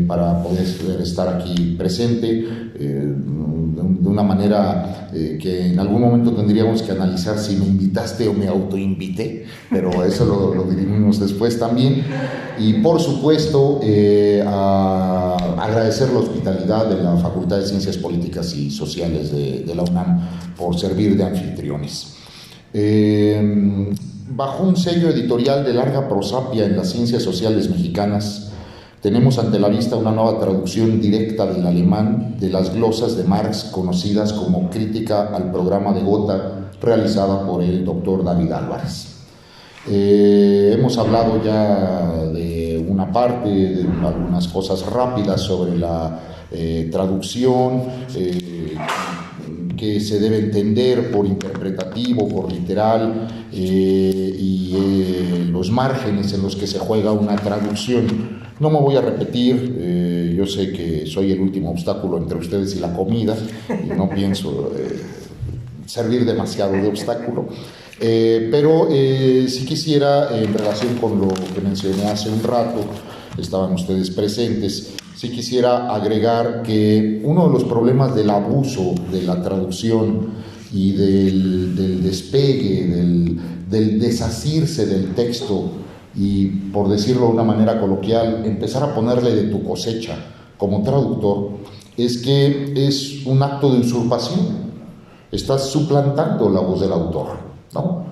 para poder estar aquí presente de una manera que en algún momento tendríamos que analizar si me invitaste o me autoinvité, pero eso lo dirimimos después también. Y por supuesto agradecer la hospitalidad de la Facultad de Ciencias Políticas y Sociales de la UNAM por servir de anfitriones. Bajo un sello editorial de larga prosapia en las ciencias sociales mexicanas, tenemos ante la vista una nueva traducción directa del alemán de las glosas de Marx conocidas como Crítica al programa de Gotha, realizada por el doctor David Álvarez. Hemos hablado ya de una parte, de algunas cosas rápidas sobre la traducción, que se debe entender por interpretativo, por literal, y los márgenes en los que se juega una traducción. No me voy a repetir, yo sé que soy el último obstáculo entre ustedes y la comida, y no pienso servir demasiado de obstáculo, pero sí quisiera, en relación con lo que mencioné hace un rato, estaban ustedes presentes, sí quisiera agregar que uno de los problemas del abuso de la traducción y del despegue, del desasirse del texto y, por decirlo de una manera coloquial, empezar a ponerle de tu cosecha como traductor, es que es un acto de usurpación. Estás suplantando la voz del autor, ¿no?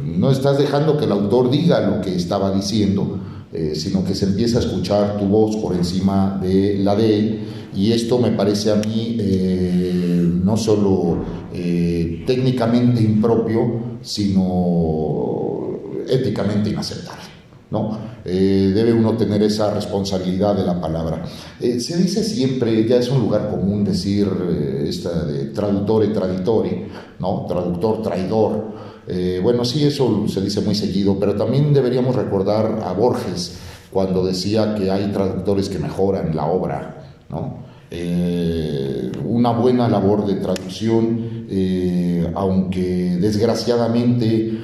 No estás dejando que el autor diga lo que estaba diciendo, sino que se empieza a escuchar tu voz por encima de la de él, y esto me parece a mí no solo técnicamente impropio, sino éticamente inaceptable, ¿no? Debe uno tener esa responsabilidad de la palabra. Se dice siempre, ya es un lugar común decir esta de traduttore traditore, ¿no? Traductor traidor. Bueno, sí, eso se dice muy seguido, pero también deberíamos recordar a Borges cuando decía que hay traductores que mejoran la obra, ¿no? Una buena labor de traducción, aunque desgraciadamente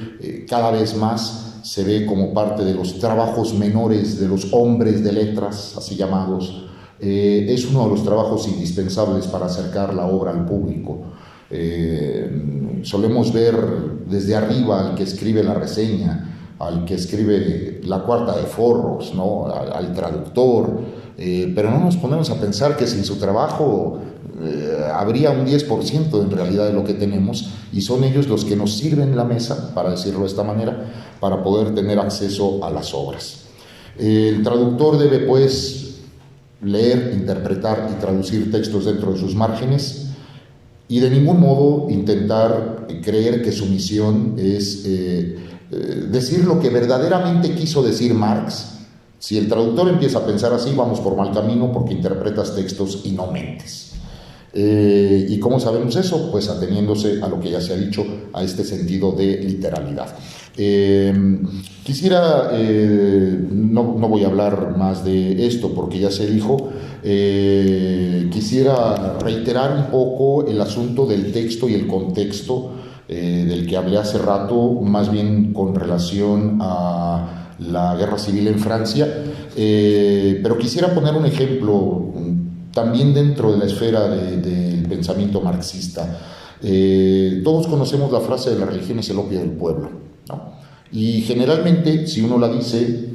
cada vez más se ve como parte de los trabajos menores de los hombres de letras, así llamados. Es uno de los trabajos indispensables para acercar la obra al público. Solemos ver desde arriba al que escribe la reseña, al que escribe la cuarta de forros, ¿no? al traductor, pero no nos ponemos a pensar que sin su trabajo habría un 10% en realidad de lo que tenemos, y son ellos los que nos sirven la mesa, para decirlo de esta manera, para poder tener acceso a las obras. El traductor debe pues leer, interpretar y traducir textos dentro de sus márgenes, y de ningún modo intentar creer que su misión es decir lo que verdaderamente quiso decir Marx. Si el traductor empieza a pensar así, vamos por mal camino, porque interpretas textos y no mentes. ¿Y cómo sabemos eso? Pues ateniéndose a lo que ya se ha dicho, a este sentido de literalidad. Quisiera, no voy a hablar más de esto porque ya se dijo, quisiera reiterar un poco el asunto del texto y el contexto del que hablé hace rato, más bien con relación a la guerra civil en Francia, pero quisiera poner un ejemplo también dentro de la esfera del pensamiento marxista. Todos conocemos la frase de la religión es el opio del pueblo, ¿no? Y generalmente, si uno la dice,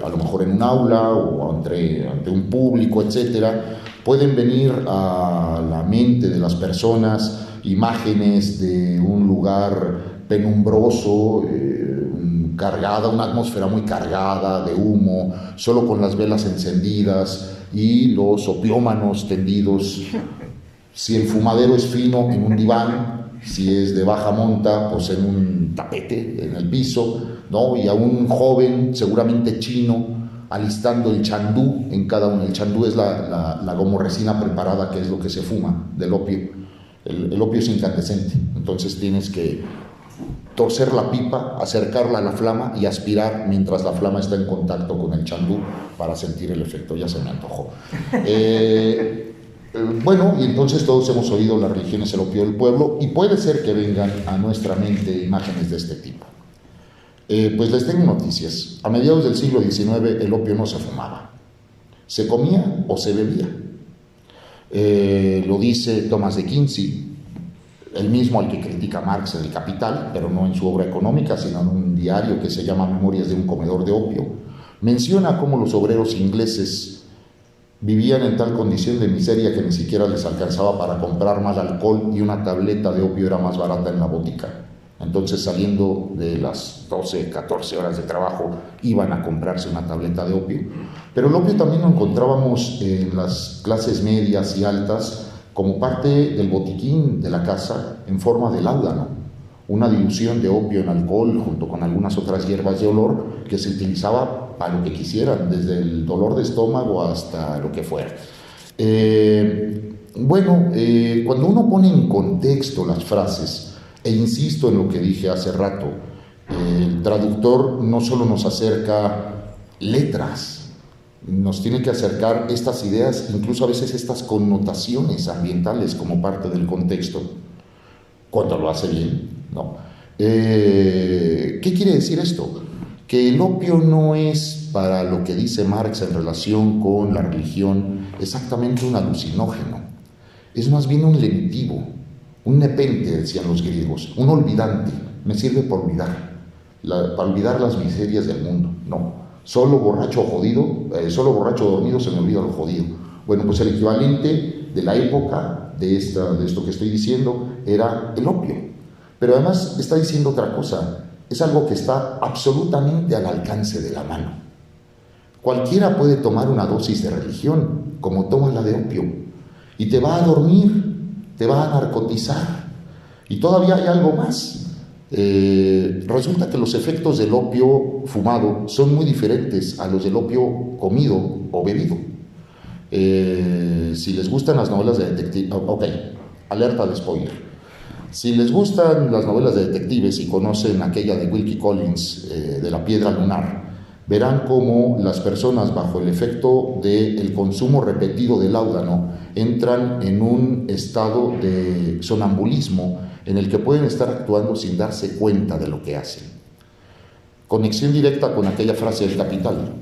a lo mejor en un aula o ante un público, etcétera, pueden venir a la mente de las personas imágenes de un lugar penumbroso, cargada, una atmósfera muy cargada de humo, solo con las velas encendidas y los opiómanos tendidos. Si el fumadero es fino, en un diván; si es de baja monta, pues en un tapete en el piso, ¿no? Y a un joven, seguramente chino, alistando el chandú en cada uno. El chandú es la gomorresina preparada, que es lo que se fuma del opio. El opio es incandescente, entonces tienes que torcer la pipa, acercarla a la flama y aspirar mientras la flama está en contacto con el chandú para sentir el efecto. Ya se me antojó. Bueno, y entonces todos hemos oído "la religión es el opio del pueblo", y puede ser que vengan a nuestra mente imágenes de este tipo. Pues les tengo noticias. A mediados del siglo XIX el opio no se fumaba, se comía o se bebía. Lo dice Thomas de Quincey, el mismo al que critica Marx en El Capital, pero no en su obra económica, sino en un diario que se llama Memorias de un comedor de opio. Menciona cómo los obreros ingleses vivían en tal condición de miseria que ni siquiera les alcanzaba para comprar más alcohol, y una tableta de opio era más barata en la botica. Entonces, saliendo de las 12, 14 horas de trabajo, iban a comprarse una tableta de opio. Pero el opio también lo encontrábamos en las clases medias y altas como parte del botiquín de la casa, en forma de láudano, una dilución de opio en alcohol junto con algunas otras hierbas de olor que se utilizaba para lo que quisieran, desde el dolor de estómago hasta lo que fuera. Cuando uno pone en contexto las frases, e insisto en lo que dije hace rato, el traductor no solo nos acerca letras, nos tiene que acercar estas ideas, incluso a veces estas connotaciones ambientales como parte del contexto, cuando lo hace bien, ¿no? ¿Qué quiere decir esto? Que el opio no es, para lo que dice Marx en relación con la religión, exactamente un alucinógeno. Es más bien un lenitivo, un nepente, decían los griegos, un olvidante. Me sirve para olvidar las miserias del mundo. No, solo borracho dormido se me olvida lo jodido. Bueno, pues el equivalente de la época de esto que estoy diciendo era el opio. Pero además está diciendo otra cosa. Es algo que está absolutamente al alcance de la mano. Cualquiera puede tomar una dosis de religión, como toma la de opio, y te va a dormir, te va a narcotizar. Y todavía hay algo más. Resulta que los efectos del opio fumado son muy diferentes a los del opio comido o bebido. Si les gustan las novelas de detectives, alerta de spoiler. Si les gustan las novelas de detectives y conocen aquella de Wilkie Collins, de La piedra lunar, verán cómo las personas bajo el efecto del consumo repetido de láudano entran en un estado de sonambulismo en el que pueden estar actuando sin darse cuenta de lo que hacen. Conexión directa con aquella frase del Capital.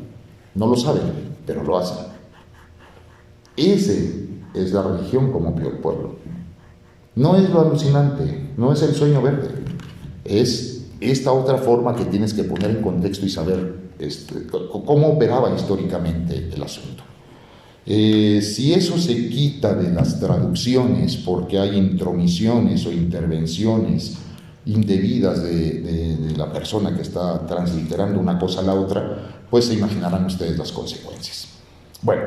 No lo saben, pero lo hacen. Ese es la religión como opio del pueblo. No es lo alucinante, no es el sueño verde, es esta otra forma que tienes que poner en contexto y saber cómo operaba históricamente el asunto. Si eso se quita de las traducciones porque hay intromisiones o intervenciones indebidas de la persona que está transliterando una cosa a la otra, pues se imaginarán ustedes las consecuencias. Bueno,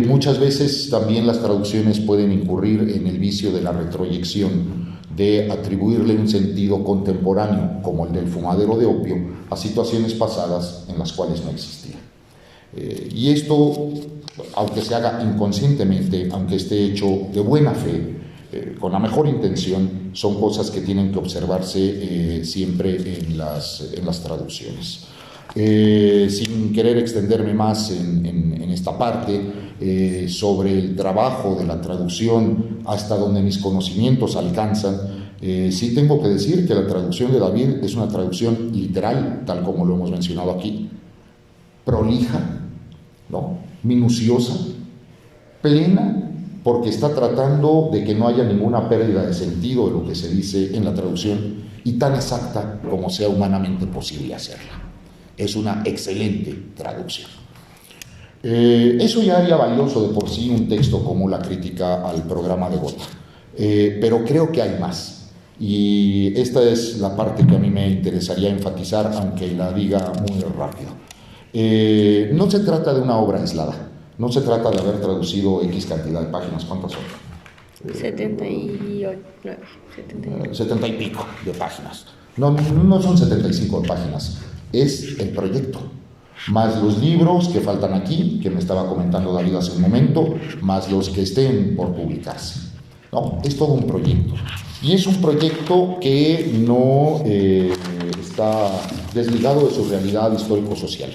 muchas veces también las traducciones pueden incurrir en el vicio de la retroyección, de atribuirle un sentido contemporáneo, como el del fumadero de opio, a situaciones pasadas en las cuales no existía. Y esto, aunque se haga inconscientemente, aunque esté hecho de buena fe, con la mejor intención, son cosas que tienen que observarse siempre en las traducciones. Sin querer extenderme más en esta parte, sobre el trabajo de la traducción hasta donde mis conocimientos alcanzan, sí tengo que decir que la traducción de David es una traducción literal, tal como lo hemos mencionado aquí, prolija, ¿no? Minuciosa, plena, porque está tratando de que no haya ninguna pérdida de sentido de lo que se dice en la traducción, y tan exacta como sea humanamente posible hacerla. Es una excelente traducción. Eso ya haría valioso de por sí un texto como la crítica al programa de Gotha. Pero creo que hay más. Y esta es la parte que a mí me interesaría enfatizar, aunque la diga muy rápido. No se trata de una obra aislada, no se trata de haber traducido X cantidad de páginas. ¿Cuántas son? 78, 70 y pico de páginas. No son 75 páginas, es el proyecto, más los libros que faltan aquí, que me estaba comentando David hace un momento, más los que estén por publicarse. No, es todo un proyecto. Y es un proyecto que no está desligado de su realidad histórico-social.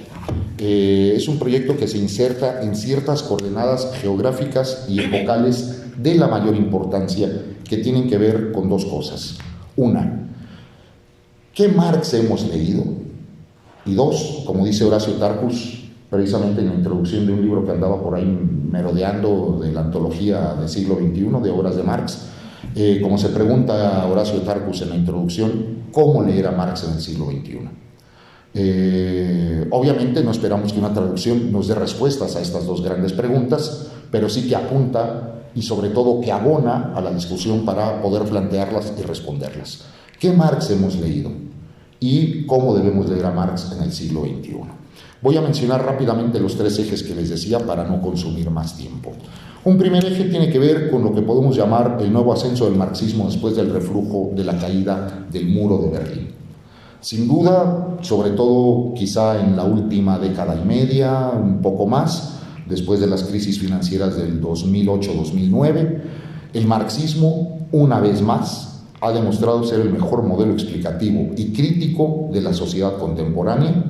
Es un proyecto que se inserta en ciertas coordenadas geográficas y epocales de la mayor importancia, que tienen que ver con dos cosas. Una, ¿qué Marx hemos leído? Y dos, como dice Horacio Tarcus, precisamente en la introducción de un libro que andaba por ahí merodeando de la antología del siglo XXI de obras de Marx, como se pregunta Horacio Tarcus en la introducción, ¿cómo leer a Marx en el siglo XXI? Obviamente no esperamos que una traducción nos dé respuestas a estas dos grandes preguntas, pero sí que apunta y sobre todo que abona a la discusión para poder plantearlas y responderlas. ¿Qué Marx hemos leído? ¿Y cómo debemos leer a Marx en el siglo XXI? Voy a mencionar rápidamente los tres ejes que les decía para no consumir más tiempo. Un primer eje tiene que ver con lo que podemos llamar el nuevo ascenso del marxismo después del reflujo de la caída del muro de Berlín. Sin duda, sobre todo quizá en la última década y media, un poco más, después de las crisis financieras del 2008-2009, el marxismo, una vez más, ha demostrado ser el mejor modelo explicativo y crítico de la sociedad contemporánea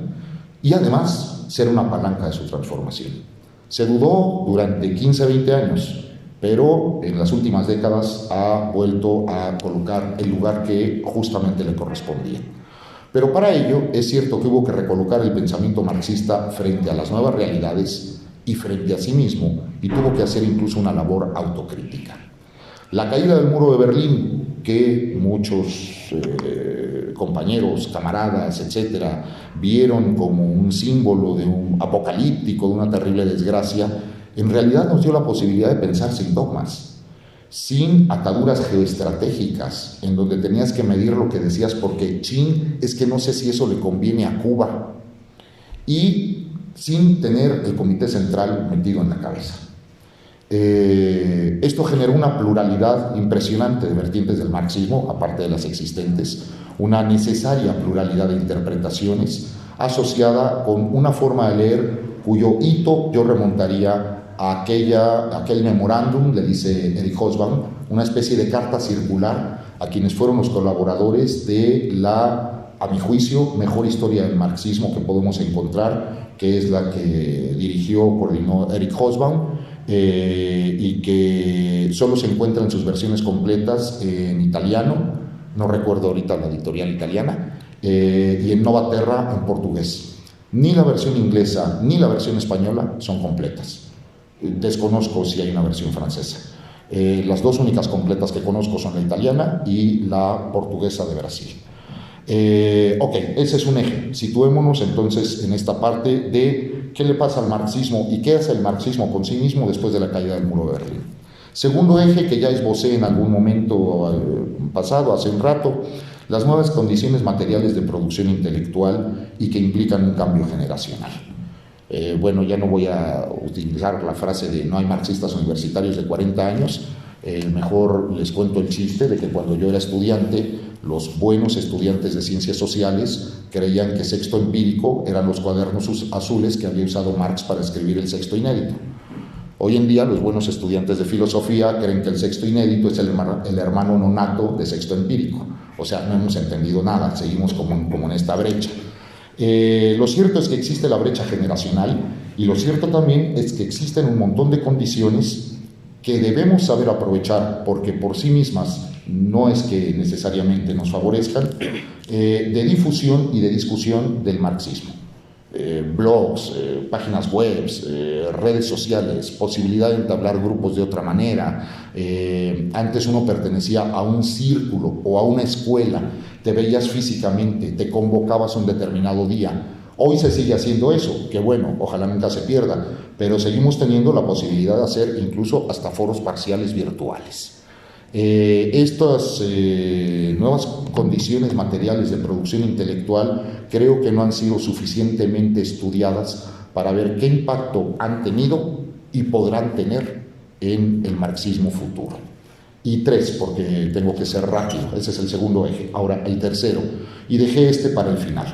y además ser una palanca de su transformación. Se dudó durante 15-20 años, pero en las últimas décadas ha vuelto a colocar el lugar que justamente le correspondía. Pero para ello es cierto que hubo que recolocar el pensamiento marxista frente a las nuevas realidades y frente a sí mismo, y tuvo que hacer incluso una labor autocrítica. La caída del muro de Berlín, que muchos compañeros, camaradas, etcétera, vieron como un símbolo de un apocalíptico, de una terrible desgracia, en realidad nos dio la posibilidad de pensar sin dogmas, sin ataduras geoestratégicas, en donde tenías que medir lo que decías porque es que no sé si eso le conviene a Cuba, y sin tener el comité central metido en la cabeza. Esto generó una pluralidad impresionante de vertientes del marxismo, aparte de las existentes, una necesaria pluralidad de interpretaciones asociada con una forma de leer cuyo hito yo remontaría a aquel memorándum, le dice Eric Hobsbawm, una especie de carta circular a quienes fueron los colaboradores de la, a mi juicio, mejor historia del marxismo que podemos encontrar, que es la que dirigió, coordinó Eric Hobsbawm, y que solo se encuentra en sus versiones completas en italiano, no recuerdo ahorita la editorial italiana, y en Nova Terra en portugués. Ni la versión inglesa ni la versión española son completas. Desconozco si hay una versión francesa. Las dos únicas completas que conozco son la italiana y la portuguesa de Brasil. Ok, ese es un eje. Situémonos entonces en esta parte de qué le pasa al marxismo y qué hace el marxismo con sí mismo después de la caída del muro de Berlín. Segundo eje, que ya esbocé en algún momento pasado, hace un rato, las nuevas condiciones materiales de producción intelectual y que implican un cambio generacional. Bueno, ya no voy a utilizar la frase de no hay marxistas universitarios de 40 años, mejor les cuento el chiste de que cuando yo era estudiante, los buenos estudiantes de ciencias sociales creían que Sexto Empírico eran los cuadernos azules que había usado Marx para escribir el Sexto Inédito. Hoy en día los buenos estudiantes de filosofía creen que el Sexto Inédito es el hermano nonato de Sexto Empírico. O sea, no hemos entendido nada, seguimos como en esta brecha. Lo cierto es que existe la brecha generacional y lo cierto también es que existen un montón de condiciones que debemos saber aprovechar porque por sí mismas no es que necesariamente nos favorezcan, de difusión y de discusión del marxismo. Blogs, páginas web, redes sociales, posibilidad de entablar grupos de otra manera. Antes uno pertenecía a un círculo o a una escuela, te veías físicamente, te convocabas un determinado día. Hoy se sigue haciendo eso, que bueno, ojalá nunca se pierda, pero seguimos teniendo la posibilidad de hacer incluso hasta foros parciales virtuales. Estas nuevas condiciones materiales de producción intelectual creo que no han sido suficientemente estudiadas para ver qué impacto han tenido y podrán tener en el marxismo futuro. Y 3, porque tengo que ser rápido, ese es el segundo eje. Ahora, el tercero, y dejé este para el final.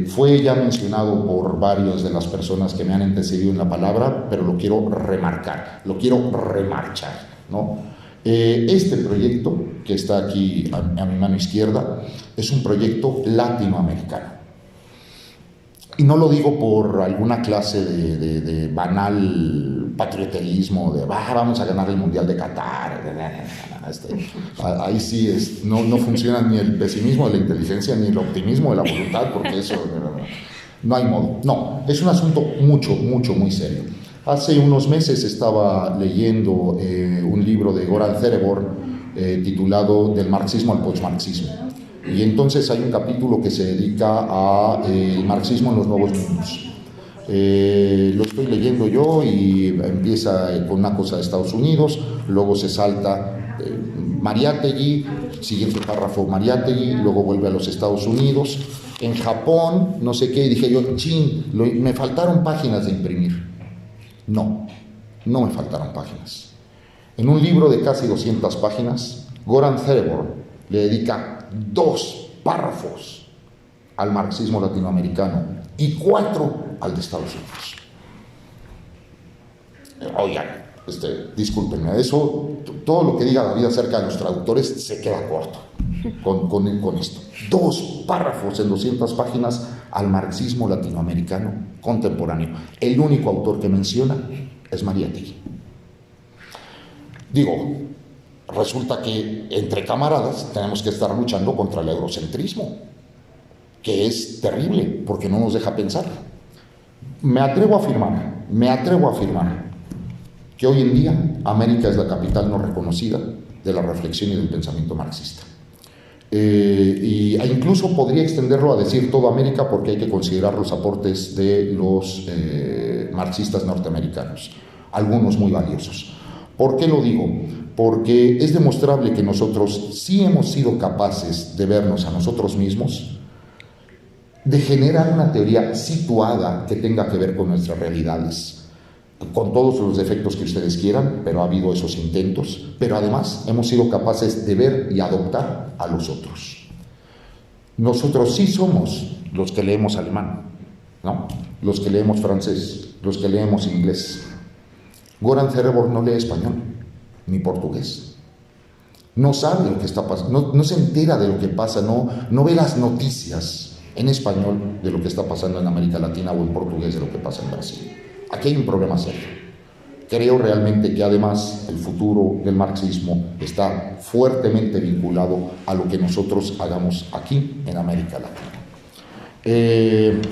Fue ya mencionado por varias de las personas que me han antecedido en la palabra, pero lo quiero remarcar, lo quiero remarchar, ¿no? Este proyecto que está aquí a mi mano izquierda es un proyecto latinoamericano. Y no lo digo por alguna clase de banal patrioterismo, de vamos a ganar el Mundial de Qatar. Ahí sí no funciona ni el pesimismo de la inteligencia ni el optimismo de la voluntad, porque eso no hay modo. No, es un asunto muy serio. Hace unos meses estaba leyendo un libro de Goran Cerebor titulado Del marxismo al postmarxismo. Y entonces hay un capítulo que se dedica al marxismo en los nuevos mundos. Lo estoy leyendo yo y empieza con una cosa de Estados Unidos, luego se salta Mariátegui, siguiente párrafo Mariátegui, luego vuelve a los Estados Unidos, en Japón, no sé qué, y dije yo, me faltaron páginas de imprimir. No me faltaron páginas. En un libro de casi 200 páginas, Goran Cerebor le dedica 2 párrafos al marxismo latinoamericano y 4 al de Estados Unidos. Oigan, discúlpenme, eso, todo lo que diga David acerca de los traductores se queda corto con esto. 2 párrafos en 200 páginas al marxismo latinoamericano contemporáneo. El único autor que menciona es Mariátegui. Digo, resulta que entre camaradas tenemos que estar luchando contra el eurocentrismo, que es terrible porque no nos deja pensar. Me atrevo a afirmar que hoy en día América es la capital no reconocida de la reflexión y del pensamiento marxista. E incluso podría extenderlo a decir toda América, porque hay que considerar los aportes de los marxistas norteamericanos, algunos muy valiosos. ¿Por qué lo digo? Porque es demostrable que nosotros sí hemos sido capaces de vernos a nosotros mismos, de generar una teoría situada que tenga que ver con nuestras realidades, con todos los defectos que ustedes quieran, pero ha habido esos intentos, pero además hemos sido capaces de ver y adoptar a los otros. Nosotros sí somos los que leemos alemán, ¿no? Los que leemos francés, los que leemos inglés. Goran Cerebor no lee español ni portugués. No sabe lo que está pasando, no se entera de lo que pasa, no ve las noticias en español de lo que está pasando en América Latina o en portugués de lo que pasa en Brasil. Aquí hay un problema serio. Creo realmente que además el futuro del marxismo está fuertemente vinculado a lo que nosotros hagamos aquí en América Latina.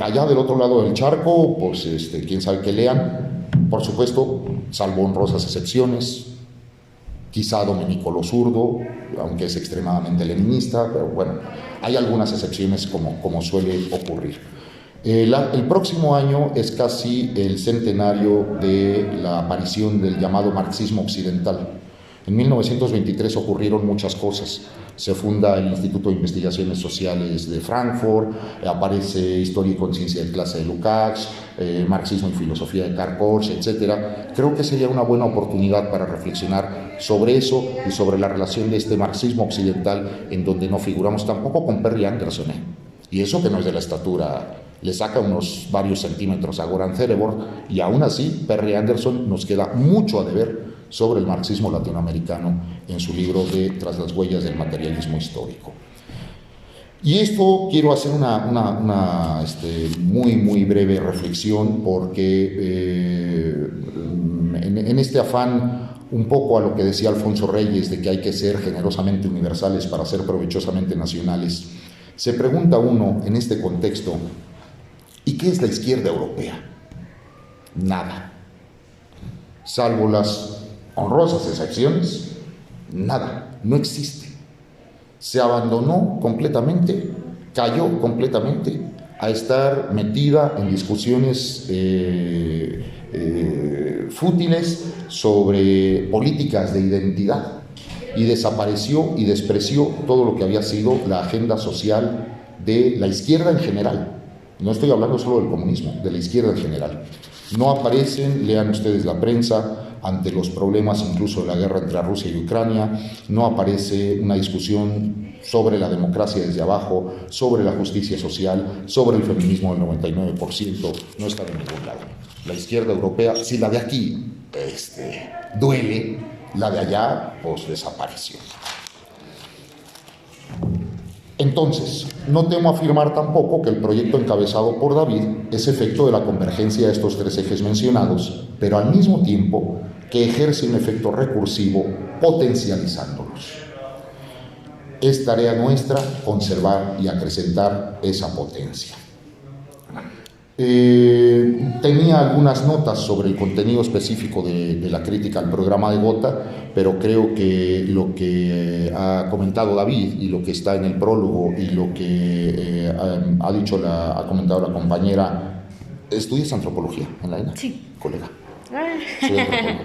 Allá del otro lado del charco, pues quién sabe qué lean, por supuesto, salvo honrosas excepciones, quizá Domenico Lo Zurdo, aunque es extremadamente leninista, pero bueno, hay algunas excepciones como suele ocurrir. El próximo año es casi el centenario de la aparición del llamado marxismo occidental. En 1923 ocurrieron muchas cosas. Se funda el Instituto de Investigaciones Sociales de Frankfurt, aparece Historia y Conciencia de Clase de Lukács, Marxismo y Filosofía de Karl Korsch, etc. Creo que sería una buena oportunidad para reflexionar sobre eso y sobre la relación de este marxismo occidental, en donde no figuramos tampoco con Perry Anderson, y eso que no es de la estatura, le saca unos varios centímetros a Goran Cerebor, y aún así Perry Anderson nos queda mucho a deber sobre el marxismo latinoamericano en su libro de Tras las huellas del materialismo histórico. Y esto quiero hacer una muy breve reflexión, porque en este afán un poco a lo que decía Alfonso Reyes, de que hay que ser generosamente universales para ser provechosamente nacionales, se pregunta uno en este contexto, ¿y qué es la izquierda europea? Nada. Salvo las honrosas excepciones, nada, no existe. Se abandonó completamente, cayó completamente a estar metida en discusiones fútiles sobre políticas de identidad. y desapareció y despreció todo lo que había sido la agenda social de la izquierda en general. No estoy hablando solo del comunismo, de la izquierda en general. No aparecen, lean ustedes la prensa, ante los problemas incluso de la guerra entre Rusia y Ucrania, no aparece una discusión sobre la democracia desde abajo, sobre la justicia social, sobre el feminismo del 99%, no está de ningún lado. La izquierda europea, si la de aquí duele, la de allá pues desapareció. Entonces, no temo afirmar tampoco que el proyecto encabezado por David es efecto de la convergencia de estos tres ejes mencionados, pero al mismo tiempo que ejerce un efecto recursivo potencializándolos. Es tarea nuestra conservar y acrecentar esa potencia. Tenía algunas notas sobre el contenido específico de la crítica al programa de Gotha, pero creo que lo que ha comentado David y lo que está en el prólogo y lo que ha comentado la compañera. ¿Estudias antropología en la ENA? Sí. Colega. Soy antropólogo.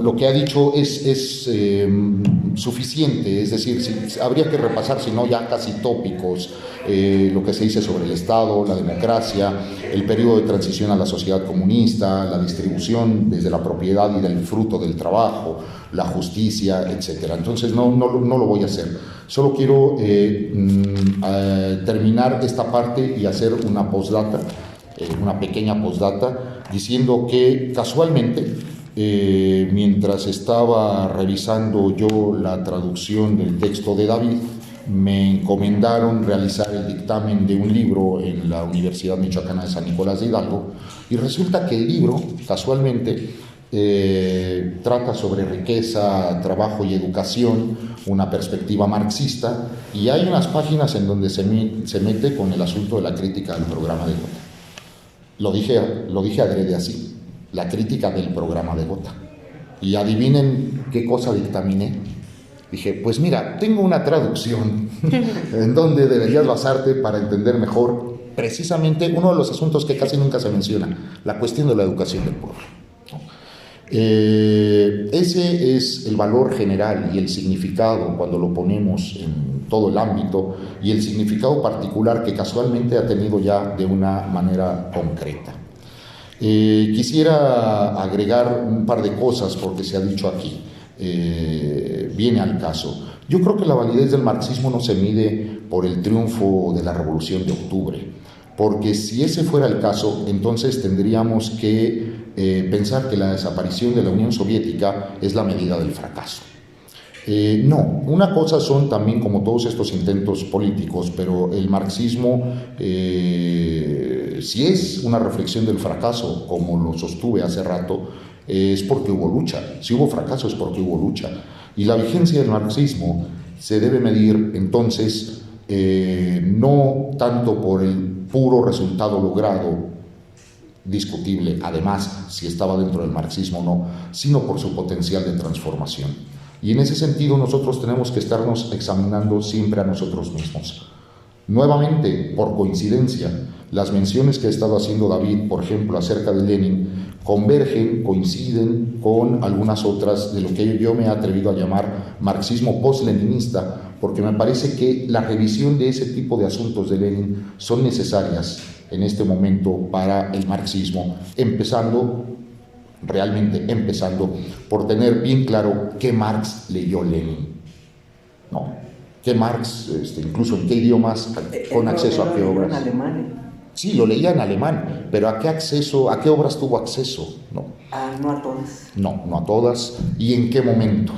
Lo que ha dicho es suficiente, es decir, habría que repasar, si no ya casi tópicos, lo que se dice sobre el Estado, la democracia, el periodo de transición a la sociedad comunista, la distribución desde la propiedad y del fruto del trabajo, la justicia, etc. Entonces no lo voy a hacer. Solo quiero terminar esta parte y hacer una postdata, una pequeña postdata, diciendo que casualmente, mientras estaba revisando yo la traducción del texto de David, me encomendaron realizar el dictamen de un libro en la Universidad Michoacana de San Nicolás de Hidalgo, y resulta que el libro, casualmente, trata sobre riqueza, trabajo y educación, una perspectiva marxista, y hay unas páginas en donde se mete con el asunto de la crítica del programa de Gotha. Lo dije adrede así, la crítica del programa de Gotha. Y adivinen qué cosa dictaminé. Dije, pues mira, tengo una traducción en donde deberías basarte para entender mejor precisamente uno de los asuntos que casi nunca se menciona, la cuestión de la educación del pueblo. Ese es el valor general y el significado cuando lo ponemos en todo el ámbito, y el significado particular que casualmente ha tenido ya de una manera concreta. Quisiera agregar un par de cosas porque se ha dicho aquí, viene al caso. Yo creo que la validez del marxismo no se mide por el triunfo de la Revolución de Octubre, porque si ese fuera el caso, entonces tendríamos que pensar que la desaparición de la Unión Soviética es la medida del fracaso. No, una cosa son también como todos estos intentos políticos, pero el marxismo, si es una reflexión del fracaso, como lo sostuve hace rato, es porque hubo lucha. Si hubo fracaso es porque hubo lucha. Y la vigencia del marxismo se debe medir entonces no tanto por el puro resultado logrado, discutible además si estaba dentro del marxismo o no, sino por su potencial de transformación. Y en ese sentido nosotros tenemos que estarnos examinando siempre a nosotros mismos. Nuevamente, por coincidencia, las menciones que ha estado haciendo David, por ejemplo, acerca de Lenin, convergen, coinciden con algunas otras de lo que yo me he atrevido a llamar marxismo post-leninista, porque me parece que la revisión de ese tipo de asuntos de Lenin son necesarias en este momento para el marxismo, realmente empezando por tener bien claro qué Marx leyó Lenin, ¿no? ¿Qué Marx, incluso en qué idiomas, con acceso a qué obras? En alemán. Sí, lo leía en alemán, pero ¿a qué obras tuvo acceso? No, no a todas. No a todas. ¿Y en qué momento?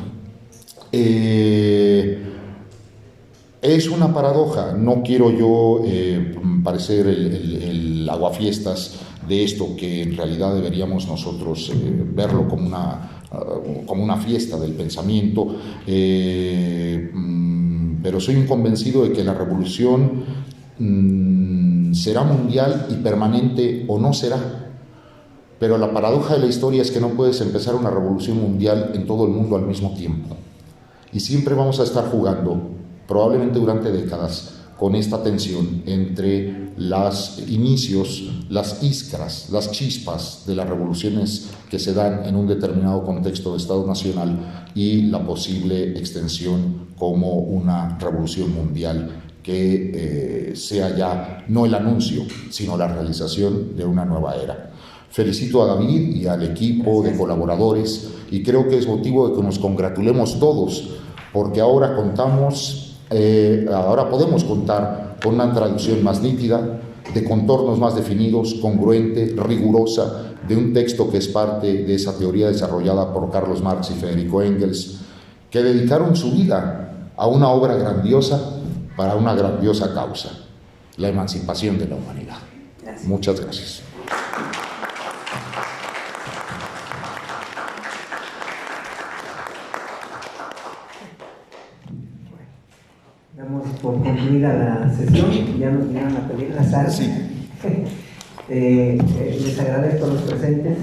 Es una paradoja, no quiero yo parecer el aguafiestas de esto, que en realidad deberíamos nosotros verlo como una fiesta del pensamiento, pero soy un convencido de que la revolución será mundial y permanente o no será. Pero la paradoja de la historia es que no puedes empezar una revolución mundial en todo el mundo al mismo tiempo. Y siempre vamos a estar jugando, probablemente durante décadas, con esta tensión entre los inicios, las iskras, las chispas de las revoluciones que se dan en un determinado contexto de Estado nacional y la posible extensión como una revolución mundial que sea ya no el anuncio, sino la realización de una nueva era. Felicito a David y al equipo de colaboradores y creo que es motivo de que nos congratulemos todos, porque ahora podemos contar con una traducción más nítida, de contornos más definidos, congruente, rigurosa, de un texto que es parte de esa teoría desarrollada por Carlos Marx y Federico Engels, que dedicaron su vida a una obra grandiosa para una grandiosa causa, la emancipación de la humanidad. Gracias. Muchas gracias. Damos por concluida la sesión, ya nos vinieron a pedir la sala. Sí. Les agradezco a los presentes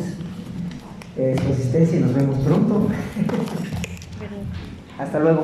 su asistencia y nos vemos pronto. Hasta luego.